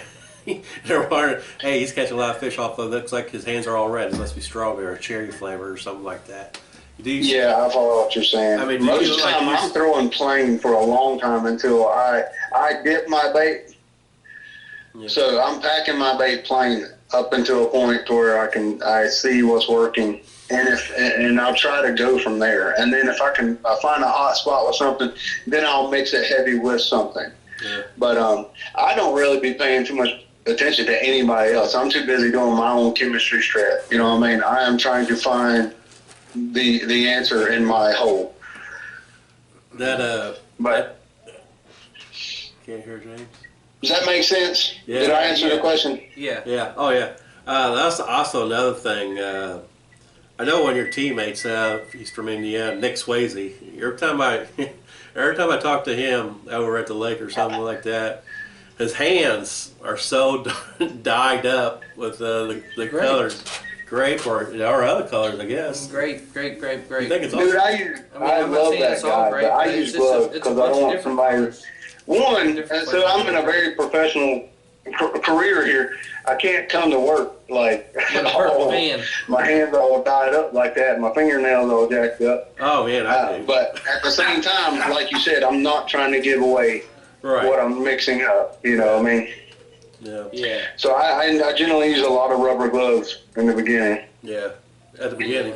they're wondering, hey, he's catching a lot of fish off of it. Looks like his hands are all red. It must be strawberry or cherry flavor or something like that. Yeah, I follow what you're saying. I mean, most of the time I'm throwing plain for a long time until I dip my bait. Yeah. So I'm packing my bait plain up until a point where I see what's working, and I'll try to go from there. And then if I find a hot spot with something, then I'll mix it heavy with something. Yeah. But I don't really be paying too much attention to anybody else. I'm too busy doing my own chemistry strat. You know what I mean? I am trying to find the answer in my hole. That But can't hear James. does that make sense? Yeah. Did I answer the question? Yeah. Yeah. Oh yeah. That's also another thing. I know one of your teammates, he's from Indiana, Nick Swayze. Every time I talk to him over at the lake or something like that, his hands are so dyed up with the Grape. colors, grape or other colors, I guess. Great. You think it's Dude, awesome? I I'm not love saying that it's all guy, great, but I but use it's just gloves it's a because I bunch don't of want different somebody. colors. One, Different so I'm in a flavors. very professional career here. I can't come to work like With a purple hand. my hands all dyed up like that, my fingernails all jacked up. Oh man, I do. But at the same time, like you said, I'm not trying to give away Right. what I'm mixing up. You know what I mean? Yeah. Yeah. So I generally use a lot of rubber gloves in the beginning. Yeah. At the beginning.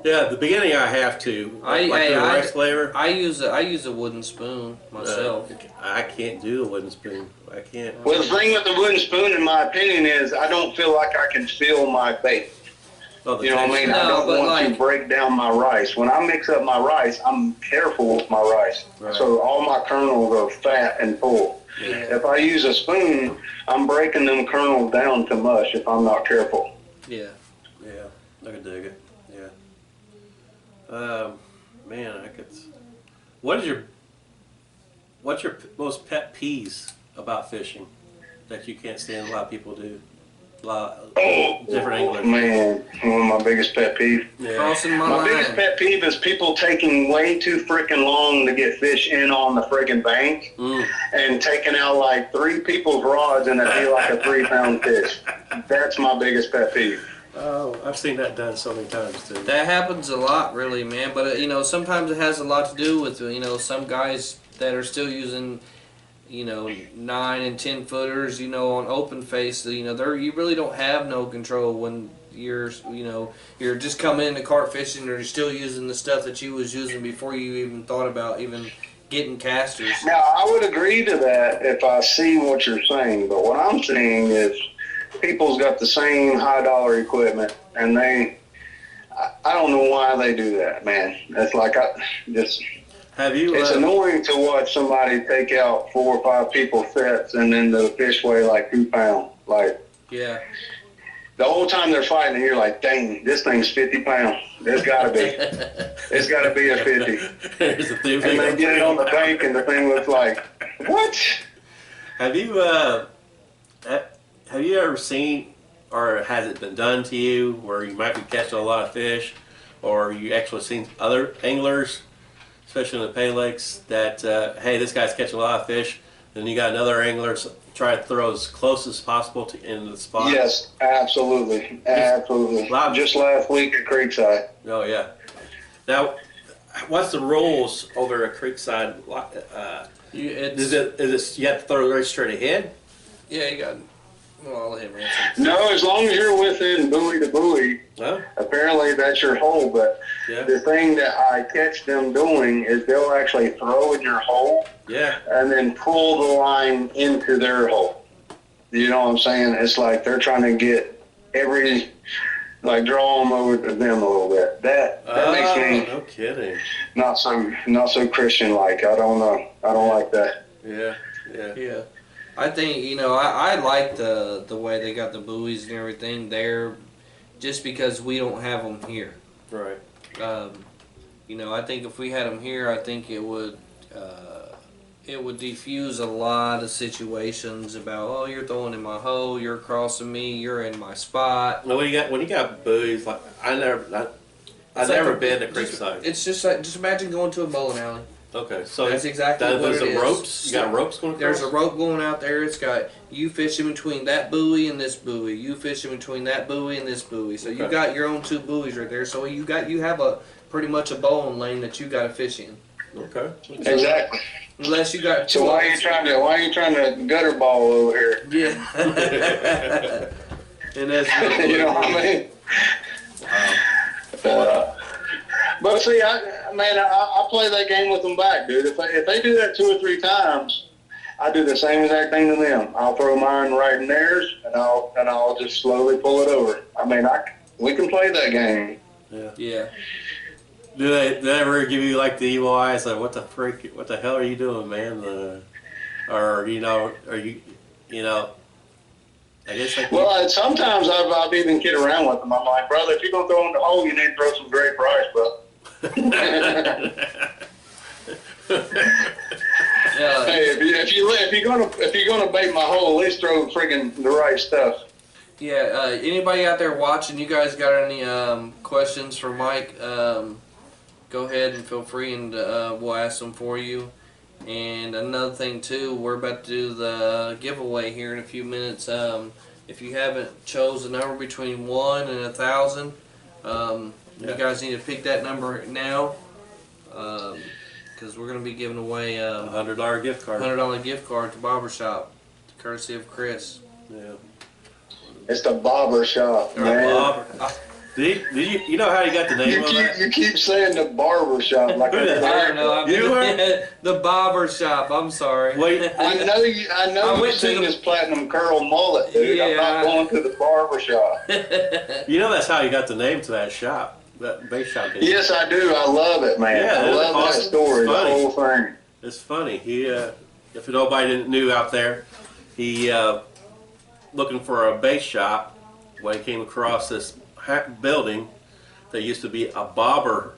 Yeah, at the beginning I have to. Like the rice flavor. I use a wooden spoon myself. I can't do a wooden spoon. I can't. Well, the thing with the wooden spoon, in my opinion, is I don't feel like I can feel my bait. Oh, the You know what I mean? texture. I No, don't but want to like- break down my rice. When I mix up my rice, I'm careful with my rice. Right. So all my kernels are fat and full. Yeah. If I use a spoon, I'm breaking them kernels down to mush if I'm not careful. Yeah. Yeah, I could dig it. Yeah. Man, I could. What's your most pet peeves about fishing that you can't stand? A lot of people do. A lot of different anglers. Man, one of my biggest pet peeves. Yeah. Crossing my My line. biggest pet peeve is people taking way too freaking long to get fish in on the friggin' bank Mm. and taking out like 3 people's rods and it'd be like a 3-pound fish. That's my biggest pet peeve. Oh, I've seen that done so many times too. That happens a lot, really, man. But sometimes it has a lot to do with some guys that are still using 9 and 10 footers, on open face. You really don't have no control when you're just coming into carp fishing, or you're still using the stuff that you was using before you even thought about even getting casters. Now, I would agree to that if I see what you're saying, but what I'm saying is people's got the same high-dollar equipment, and I don't know why they do that, man. It's like Have you? it's annoying to watch somebody take out 4 or 5 people's sets, and then the fish weigh like 2 pounds. Like, Yeah. the whole time they're fighting, you're like, dang, this thing's 50 pounds. There's got to be. It's got to be a 50. There's a thing. And they get it on the bank, and the thing looks like, what? Have you ever seen, or has it been done to you, where you might be catching a lot of fish, or you actually seen other anglers, especially in the Pay Lakes, that hey, this guy's catching a lot of fish, then you got another angler trying to throw as close as possible into the spot? Yes, absolutely. Absolutely. Just last week at Creekside. Oh yeah. Now, what's the rules over at Creekside? Is it you have to throw right straight ahead? Yeah, you got. Well, I'll let him answer. No, as long as you're within buoy to buoy, No. apparently that's your hole. But Yeah. the thing that I catch them doing is they'll actually throw in your hole Yeah. and then pull the line into their hole. You know what I'm saying? It's like they're trying to get draw them over to them a little bit. That makes me no kidding. not so Christian-like. I don't know. I don't like that. Yeah. Yeah. Yeah. I think, I like the way they got the buoys and everything there, just because we don't have them here. Right. I think if we had them here, I think it would defuse a lot of situations about, oh, you're throwing in my hole, you're crossing me, you're in my spot. No, when you got buoys, like I've never been to Creekside. It's just imagine going to a bowling alley. Okay, so That's exactly what there's it is. ropes. You got ropes going across? There's a rope going out there. It's got you fishing between that buoy and this buoy. You fishing between that buoy and this buoy. So you Okay. got your own 2 buoys right there. So you have a pretty much a bowling lane that you got to fish in. Okay. Exactly. Unless you got. So why are you trying to gutter ball over here? Yeah. And that's You know what I mean? But see, I play that game with them back, dude. If they do that 2 or 3 times, I do the same exact thing to them. I'll throw mine right in theirs, and I'll just slowly pull it over. I mean, we can play that game. Yeah. Yeah. Do they ever give you like the evil eyes? Like, what the hell are you doing, man? Or are you, I guess like. Well, sometimes I've even kid around with them. I'm like, brother, if you're gonna throw in the hole, you need to throw some great price, bro. Yeah. Hey, if you're gonna bait my hole, at least throw friggin' the right stuff. Yeah. Anybody out there watching? You guys got any questions for Mike? Go ahead and feel free, and we'll ask them for you. And another thing too, we're about to do the giveaway here in a few minutes. If you haven't chose a number between 1 and 1,000, you guys need to pick that number now, because we're going to be giving away a $100 gift card. $100 gift card to Barber Shop, courtesy of Chris. Yeah. It's the barber shop, man. Bob, did you know how you got the name of that? You keep saying the barber shop like Who the I don't know. You The Barber Shop. I'm sorry. Wait, I know I went you've to seen the- this platinum curl mullet, dude. I'm Yeah. not going to the barber shop. you know that's how you got the name to that shop, that base shop. Didn't you? Yes, I do. I love it, man. Yeah, I it's love that awesome. story, It's the funny. whole thing. It's funny. He, if nobody didn't knew out there, he looking for a base shop when he came across this building that used to be a barber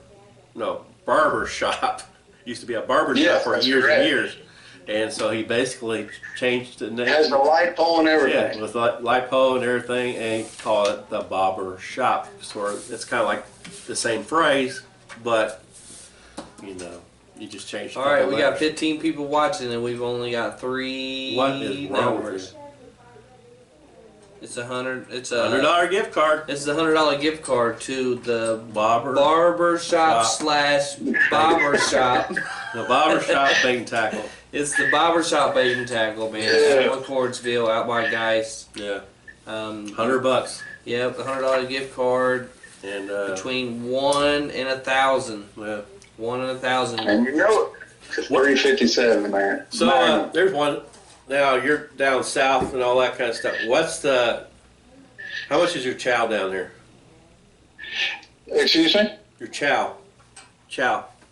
shop. Used to be a barber shop Yes, for that's years correct. and years, and so he basically changed the name. It has the light pole and everything. Yeah, with lipo and everything, and he called it the barber shop. So it's kind of like the same phrase, but you just changed. All right, we got 15 people watching, and we've only got 3 What is wrong with numbers. you? It's It's a $100 gift card. It's the $100 gift card to the Shop. Barber Shop slash Barber Shop. The barber shop bait and tackle. It's the Barber Shop bait and tackle, man. Yeah. One Cordsville out by Geist. Yeah, $100. $100, Yep, the $100 gift card and between 1 and 1,000. yeah. 1 and 1,000. And you know it. It's 357, man. So Man. there's one. Now you're down south and all that kind of stuff. How much is your chow down there? Excuse me? Your chow.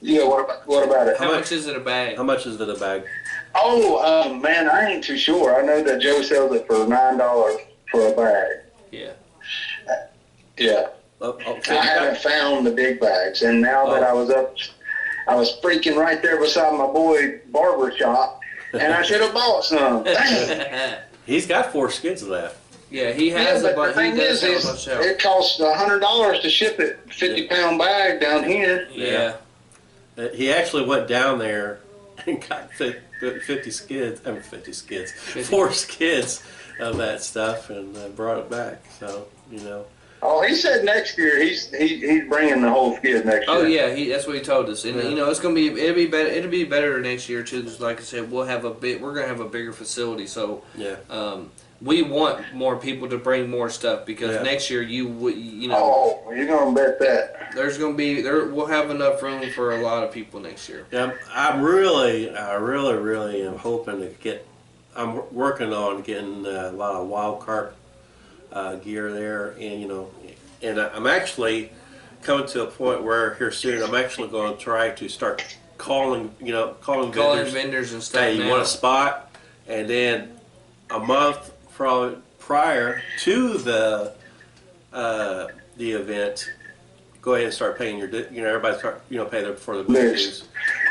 Yeah, what about it? How much is it a bag? How much is it a bag? Oh, man, I ain't too sure. I know that Joe sells it for $9 for a bag. Yeah. Yeah. I haven't found the big bags, and now that I was freaking right there beside my boy barber shop, and I should have bought some. Dang. He's got 4 skids of that. Yeah, he Yeah, has but it, but the he thing does is, have a shelf. it costs $100 to ship it, 50-pound bag down here. Yeah. He actually went down there and got 50 skids. 4 skids of that stuff and brought it back. So Oh, he said next year he's bringing the whole skid next year. Oh yeah, that's what he told us, and it's gonna be it'll be better next year too. Because like I said, we're gonna have a bigger facility, so yeah. We want more people to bring more stuff because next year Oh, you're gonna bet that. there's gonna be we'll have enough room for a lot of people next year. Yeah, I really am hoping to get. I'm working on getting a lot of wild carp gear there, and I'm actually coming to a point where here soon I'm actually going to try to start calling Vendors and stuff. Hey, you now. want a spot, and then a month prior to the event, go ahead and start paying your everybody start pay for the booth dues.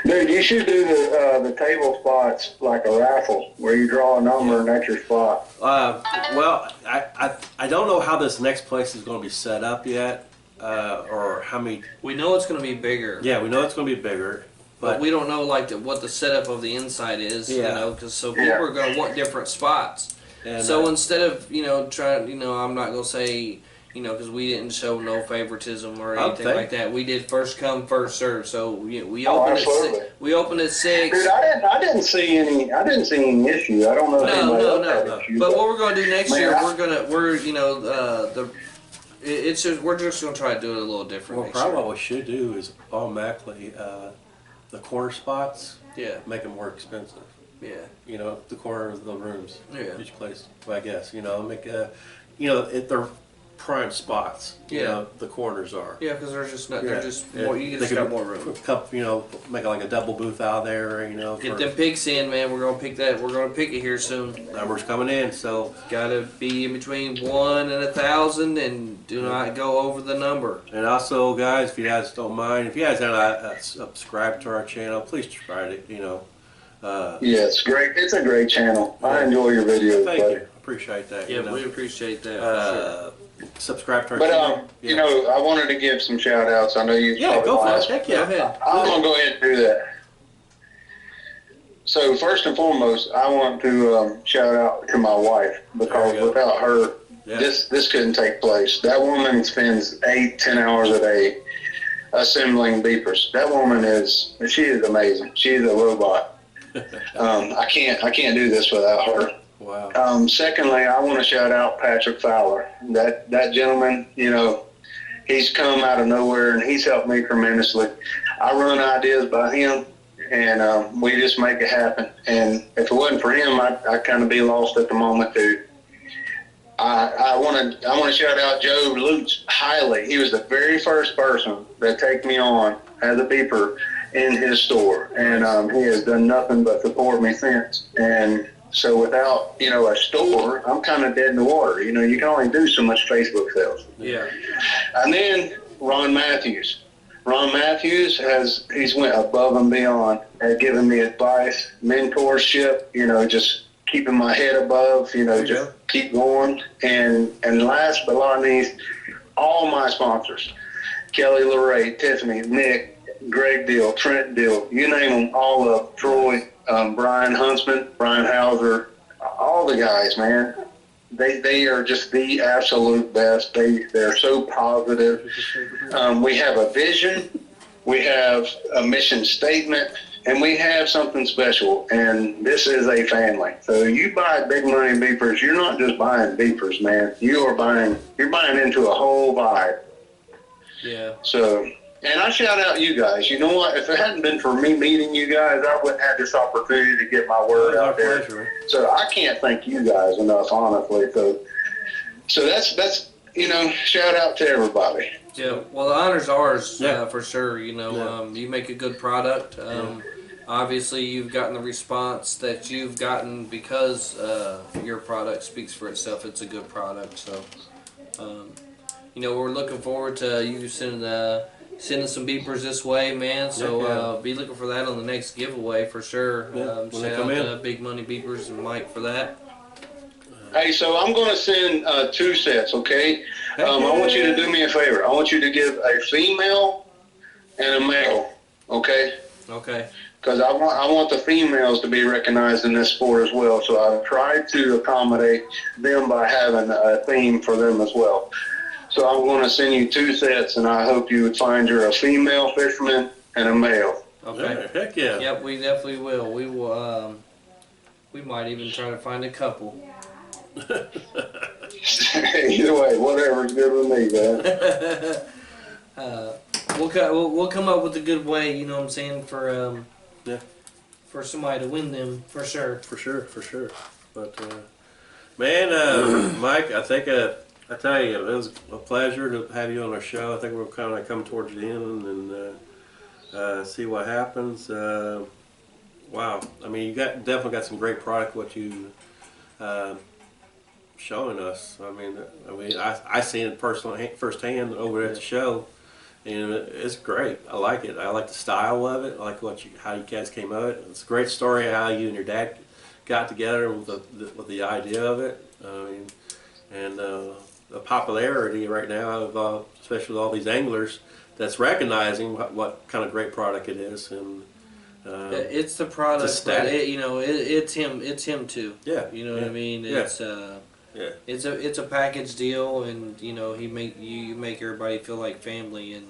Dude, you should do the table spots like a raffle where you draw a number and that's your spot. Well, I don't know how this next place is going to be set up yet, or how many. We know it's gonna be bigger. Yeah, we know it's going to be bigger, But we don't know what the setup of the inside is, Yeah. because people are going to want different spots. and, So instead of trying, I'm not going to say, because we didn't show no favoritism or anything like that. We did first come first serve. So we opened absolutely. we opened at 6. Dude, I didn't see any issue. I don't know. if anybody else had No. issue, But what we're going to do next Man, year, I- we're just going to try to do it a little different. well, next probably year. what we should do is automatically the corner spots Yeah. make them more expensive. Yeah. The corner of the rooms. Yeah. Each place, I guess. Make if they're prime spots. You Yeah. know, the corners are. Yeah, because they're just not. Yeah. They're just Yeah. more. You They just got more room. You know, make like a double booth out there. You know, Get them picks in, man. We're gonna pick that. We're gonna pick it here soon. numbers coming in. So Gotta be in between 1 and 1,000, and do not go over the number. and also, guys, if you guys don't mind, if you guys haven't subscribed to our channel, please try to. You know. Yeah, it's great. It's a great channel. I enjoy your videos. Thank buddy. you. Appreciate that. Yeah, you know. we appreciate that. For Subscribe to our But channel. you know, I wanted to give some shout outs. I know you. Yeah, go for it. asked. Heck sure. Go yeah. ahead. I'm gonna go ahead and do that. So first and foremost, I want to shout out to my wife, because There you go. without her, Yeah. this couldn't take place. That woman spends 8-10 hours a day assembling beepers. That woman she is amazing. She's a robot. I can't do this without her. Wow. Secondly, I want to shout out Patrick Fowler. That gentleman, you know, he's come out of nowhere and he's helped me tremendously. I run ideas by him, and we just make it happen. And if it wasn't for him, I'd kind of be lost at the moment too. I want to shout out Joe Lutz highly. He was the very first person that take me on as a beeper in his store, and he has done nothing but support me since. And so without, you know, a store, I'm kind of dead in the water. You know, you can only do so much Facebook sales. Yeah. And then Ron Matthews. Ron Matthews he's went above and beyond, has given me advice, mentorship, you know, just keeping my head above, you know, just keep going. And last but not least, all my sponsors, Kelly LeRae, Tiffany, Nick, Greg Deal, Trent Deal, you name them, all of Troy, Brian Huntsman, Brian Hauser, all the guys, man. They are just the absolute best. They're so positive. We have a vision, we have a mission statement, and we have something special. And this is a family. So you buy Big Money Beepers, you're not just buying beepers, man. You're buying into a whole vibe. Yeah. So, and I shout out you guys. You know what? If it hadn't been for me meeting you guys, I wouldn't have this opportunity to get my word out there. Pleasure. So I can't thank you guys enough, honestly. So that's you know, shout out to everybody. Yeah. Well, the honor's ours, Yeah. for sure. You know, you make a good product. Obviously, you've gotten the response that you've gotten because your product speaks for itself. It's a good product. So, you know, we're looking forward to you sending some beepers this way, man. So be looking for that on the next giveaway for sure. Yeah, when they Shout come out in. to Big Money Beepers and Mike for that. Hey, so I'm going to send 2 sets, okay? I want you to do me a favor. I want you to give a female and a male, okay? Okay. Because I want the females to be recognized in this sport as well. So I've tried to accommodate them by having a theme for them as well. So I'm going to send you 2 sets, and I hope you would find a female fisherman and a male. Okay. Yeah, heck yeah. Yep, we definitely will. We will. We might even try to find a couple. Either way, whatever's good with me, man. We'll come up with a good way. You know what I'm saying for Yeah. for somebody to win them for sure. For sure. But man, Mike, I think I tell you, it was a pleasure to have you on our show. I think we're kind of come towards the end and see what happens. Wow, I mean, you definitely got some great product. What you showing us. I mean, I seen it firsthand over at the show, and it's great. I like it. I like the style of it. I like how you guys came of it. It's a great story how you and your dad got together with the idea of it. I mean, and the popularity right now of especially with all these anglers that's recognizing what kind of great product it is. And It's the product, It's but aesthetic. it's him. It's him too. Yeah, You know what I mean? Yeah. It's it's a package deal, and you know you make everybody feel like family. And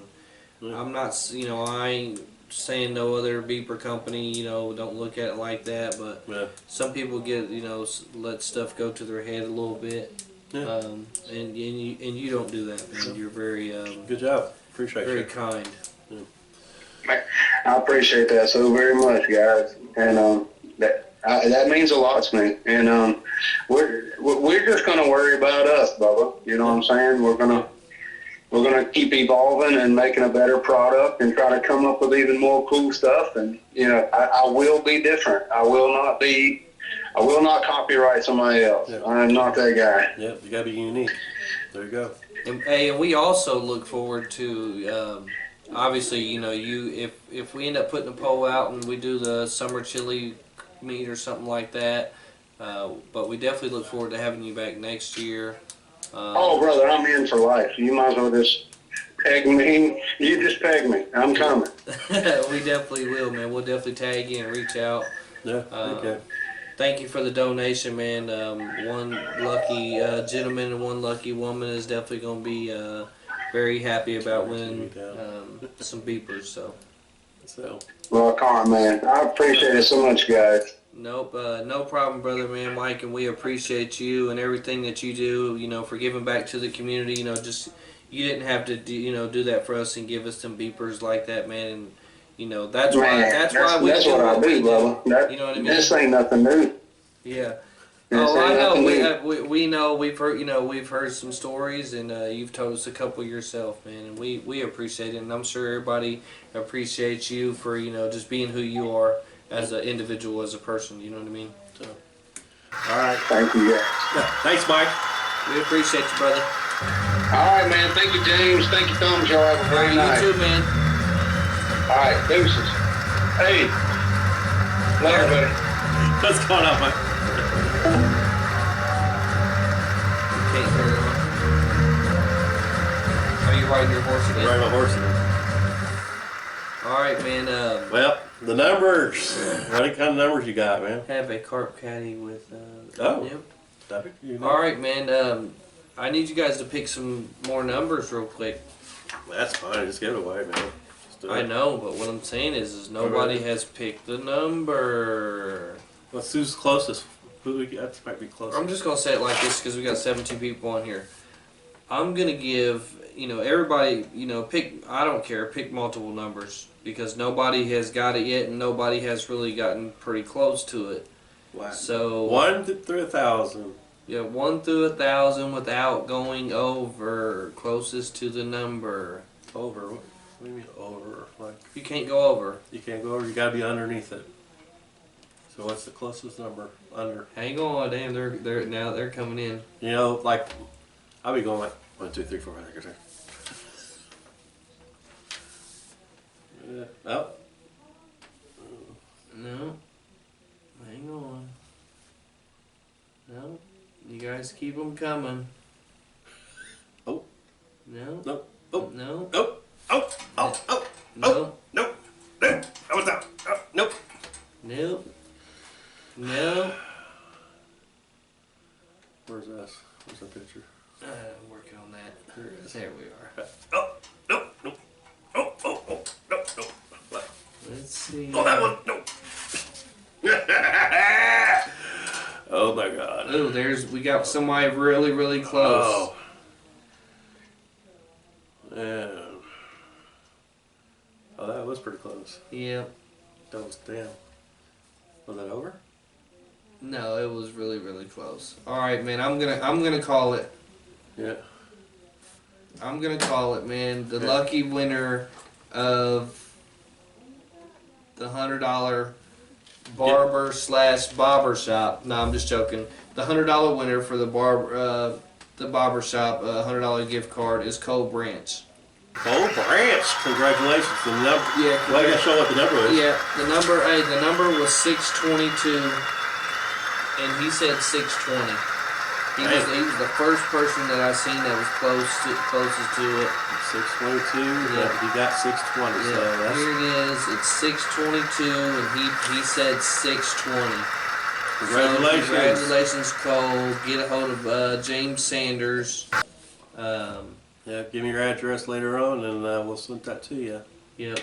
Yeah. I'm not, I ain't saying no other beeper company, don't look at it like that. But Yeah. some people get, let stuff go to their head a little bit. Yeah. And you don't do that, man. You're very Good job. Appreciate very you. kind. I appreciate that so very much, guys. And That means a lot to me. And we're just going to worry about us, Bubba. You know what I'm saying? We're gonna keep evolving and making a better product and try to come up with even more cool stuff. And I will be different. I will not copyright somebody else. Yeah. I'm not that guy. Yep, you gotta be unique. There you go. And we also look forward to, obviously, if we end up putting a poll out and we do the summer chili meet or something like that, but we definitely look forward to having you back next year. Oh, brother, I'm in for life. You might as well just peg me. You just peg me. I'm coming. We definitely will, man. We'll definitely tag you and reach out. Yeah, okay. Thank you for the donation, man. One lucky gentleman and one lucky woman is definitely going to be very happy about winning some beepers. So, Rock on, man. I appreciate it so much, guys. nope, no problem, brother, man, Mike, and we appreciate you and everything that you do. For giving back to the community. Just you didn't have to do that for us and give us some beepers like that, man. And that's why we that's do what I what we do, brother. You know what I mean? This ain't nothing new. Yeah. This Oh, I ain't know. nothing We, new. we know. We've heard some stories, and you've told us a couple yourself, man. And we appreciate it, and I'm sure everybody appreciates you for just being who you are as an individual, as a person. You know what I mean? So, All right. Thank you, guys. Thanks, Mike. we appreciate you, brother. All right, man. Thank you, James. Thank you, Tom. Y'all have a great night. You too, man. All right, deuces. Hey. Later, buddy. What's going on, Mike? Can't turn it on. Are you riding your horse again? Riding my horse again. All right, man. Well, the numbers. What kind of numbers you got, man? Have a carp caddy with. Oh. Yep. All right, man. I need you guys to pick some more numbers real quick. That's fine. Just give it away, man. Just do it. I know, but what I'm saying is nobody has picked the number. What's who's closest? Who we got? That might be closest. I'm just gonna say it like this because we got 17 people on here. I'm gonna give everybody pick. I don't care. Pick multiple numbers because nobody has got it yet and nobody has really gotten pretty close to it. Wow. So 1 through 1,000. Yeah, 1 through 1,000 without going over. Closest to the number. Over. What do you mean over? Like You can't go over. you can't go over. You gotta be underneath it. So what's the closest number under? Hang on, damn, they're coming in. Like I'll be going like 1, 2, 3, 4, 5, 6, 7. Oh. No. Hang on. No. You guys keep them coming. Oh. No. No. Oh. No. Oh. Oh. Oh. Oh. No. No. No. That was out. Oh. Nope. Nope. No. Where's this? Where's the picture? I'm working on that. There we are. Oh. No. No. Oh. Oh. Oh. No. No. What? Let's see. Oh, that one. No. Oh my God. Oh, we got somebody really, really close. Oh. Yeah. Oh, that was pretty close. Yep. That was damn. Was that over? No, it was really, really close. All right, man. I'm gonna call it. Yeah. I'm gonna call it, man. The Okay. lucky winner of the $100 barber/bobber shop. No, I'm just joking. The $100 winner for the barber shop $100 gift card is Cole Branch. Cole Branch. Congratulations. The number. Yeah. Well, I gotta show what the number is. Yeah. The number was 622, and he said 620. He was the first person that I seen that was closest to it. 622. Yeah. You got 620. Yeah, So that's here it is. It's 622, and he said 620. congratulations. So, congratulations, Cole. Get a hold of James Sanders. Yeah. Give me your address later on, and we'll send that to you. Yep.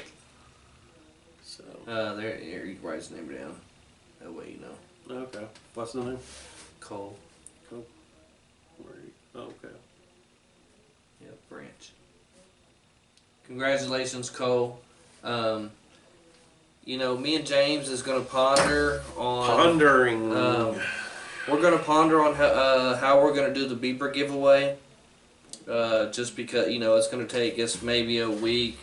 So. There, you can write his name down. That way you know. Okay. What's the name? Cole. Cole. Where are you? Oh, okay. Yep, Branch. Congratulations, Cole. me and James is going to ponder on Pondering. we're going to ponder on how we're going to do the beeper giveaway. Just because it's going to take us maybe a week.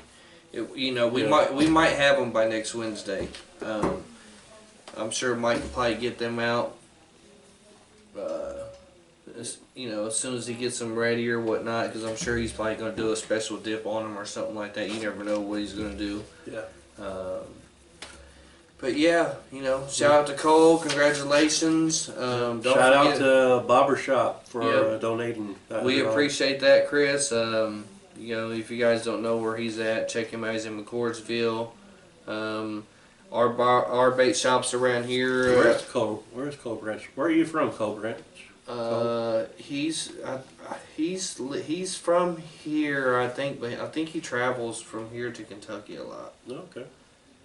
We might have them by next Wednesday. I'm sure Mike will probably get them out. As soon as he gets them ready or whatnot, because I'm sure he's probably going to do a special dip on them or something like that. You never know what he's going to do. Yeah. But yeah, shout out to Cole. Congratulations. Don't Shout out forget, to Bobber Shop for donating. we appreciate that, Chris. If you guys don't know where he's at, check him out. He's in McCordsville. Our bait shops around here. Where's Cole Branch? Where are you from, Cole Branch? He's from here, I think, but I think he travels from here to Kentucky a lot. Okay,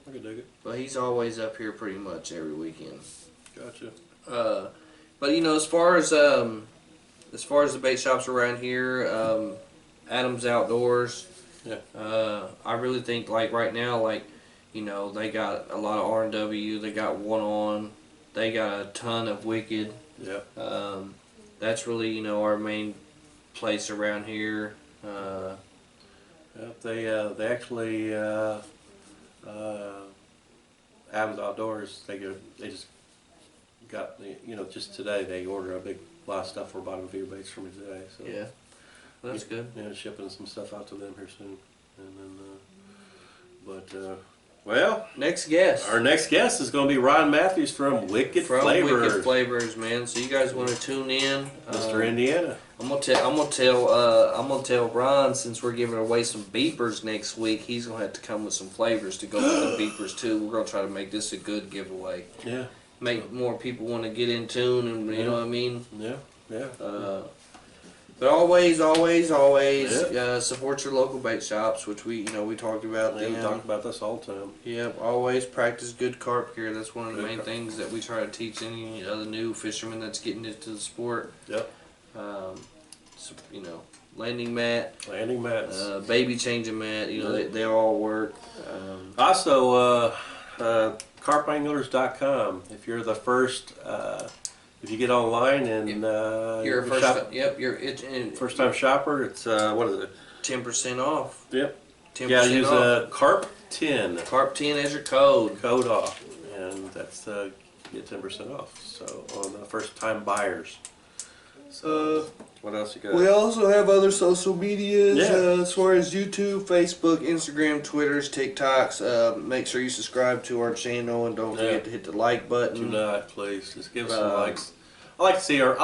I can dig it. But he's always up here pretty much every weekend. Gotcha. But as far as the bait shops around here, Adams Outdoors. Yeah. I really think right now, they got a lot of R&W. They got One On. They got a ton of Wicked. Yeah. That's really our main place around here. They actually Adams Outdoors. They just got just today they ordered a lot of stuff for bottom feeder baits from me today. So Yeah, that's good. Yeah, shipping some stuff out to them here soon, and then well, Next guest. our next guest is going to be Ron Matthews from Wicked Flavors. Wicked Flavors, man. So you guys want to tune in, Mr. Indiana. I'm gonna tell Ron, since we're giving away some beepers next week, he's gonna have to come with some flavors to go with the beepers too. We're gonna try to make this a good giveaway. Yeah. Make more people want to get in tune, and you know what I mean. Yeah. Yeah. But always support your local bait shops, which we talked about. We talk about this all the time. Yep, always practice good carp gear. That's one of the main things that we try to teach any other new fisherman that's getting into the sport. Yep. Landing mat, Landing mats. baby changing mat. They all work. Also, carpanglers.com. If you're the first, if you get online and You're a first. Yep, first time shopper, it's what is it? 10% off. Yep. 10% Yeah, use off. Carp 10 Carp 10 as your code. code off, and that's get 10% off. So on the first time buyers. So what else you got? We also have other social medias Yeah. as far as YouTube, Facebook, Instagram, Twitters, TikToks. Make sure you subscribe to our channel and don't forget to hit the like Do button. not, please. Just give us some likes. I like to see our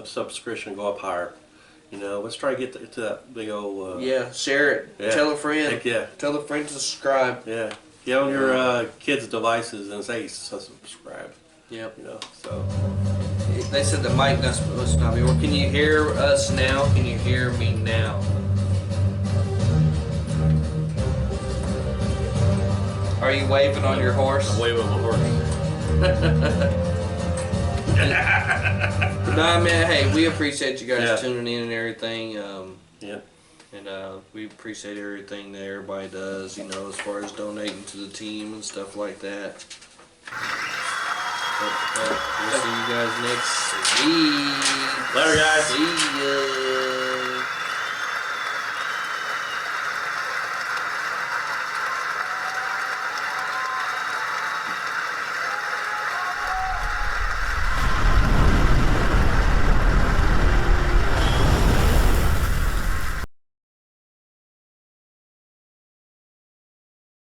subscription go up higher. Let's try to get to that big old. Yeah, share it. Yeah. Tell a friend. Heck yeah. Tell a friend to subscribe. Yeah. Get on your kids' devices and say subscribe. Yep. So. They said the mic must not be working. Can you hear us now? Can you hear me now? Are you waving on your horse? I'm waving my horse. Nah, man. Hey, we appreciate you guys Yeah. tuning in and everything. Yeah. And we appreciate everything that everybody does. As far as donating to the team and stuff like that. We'll see you guys next week. Later, guys. See ya.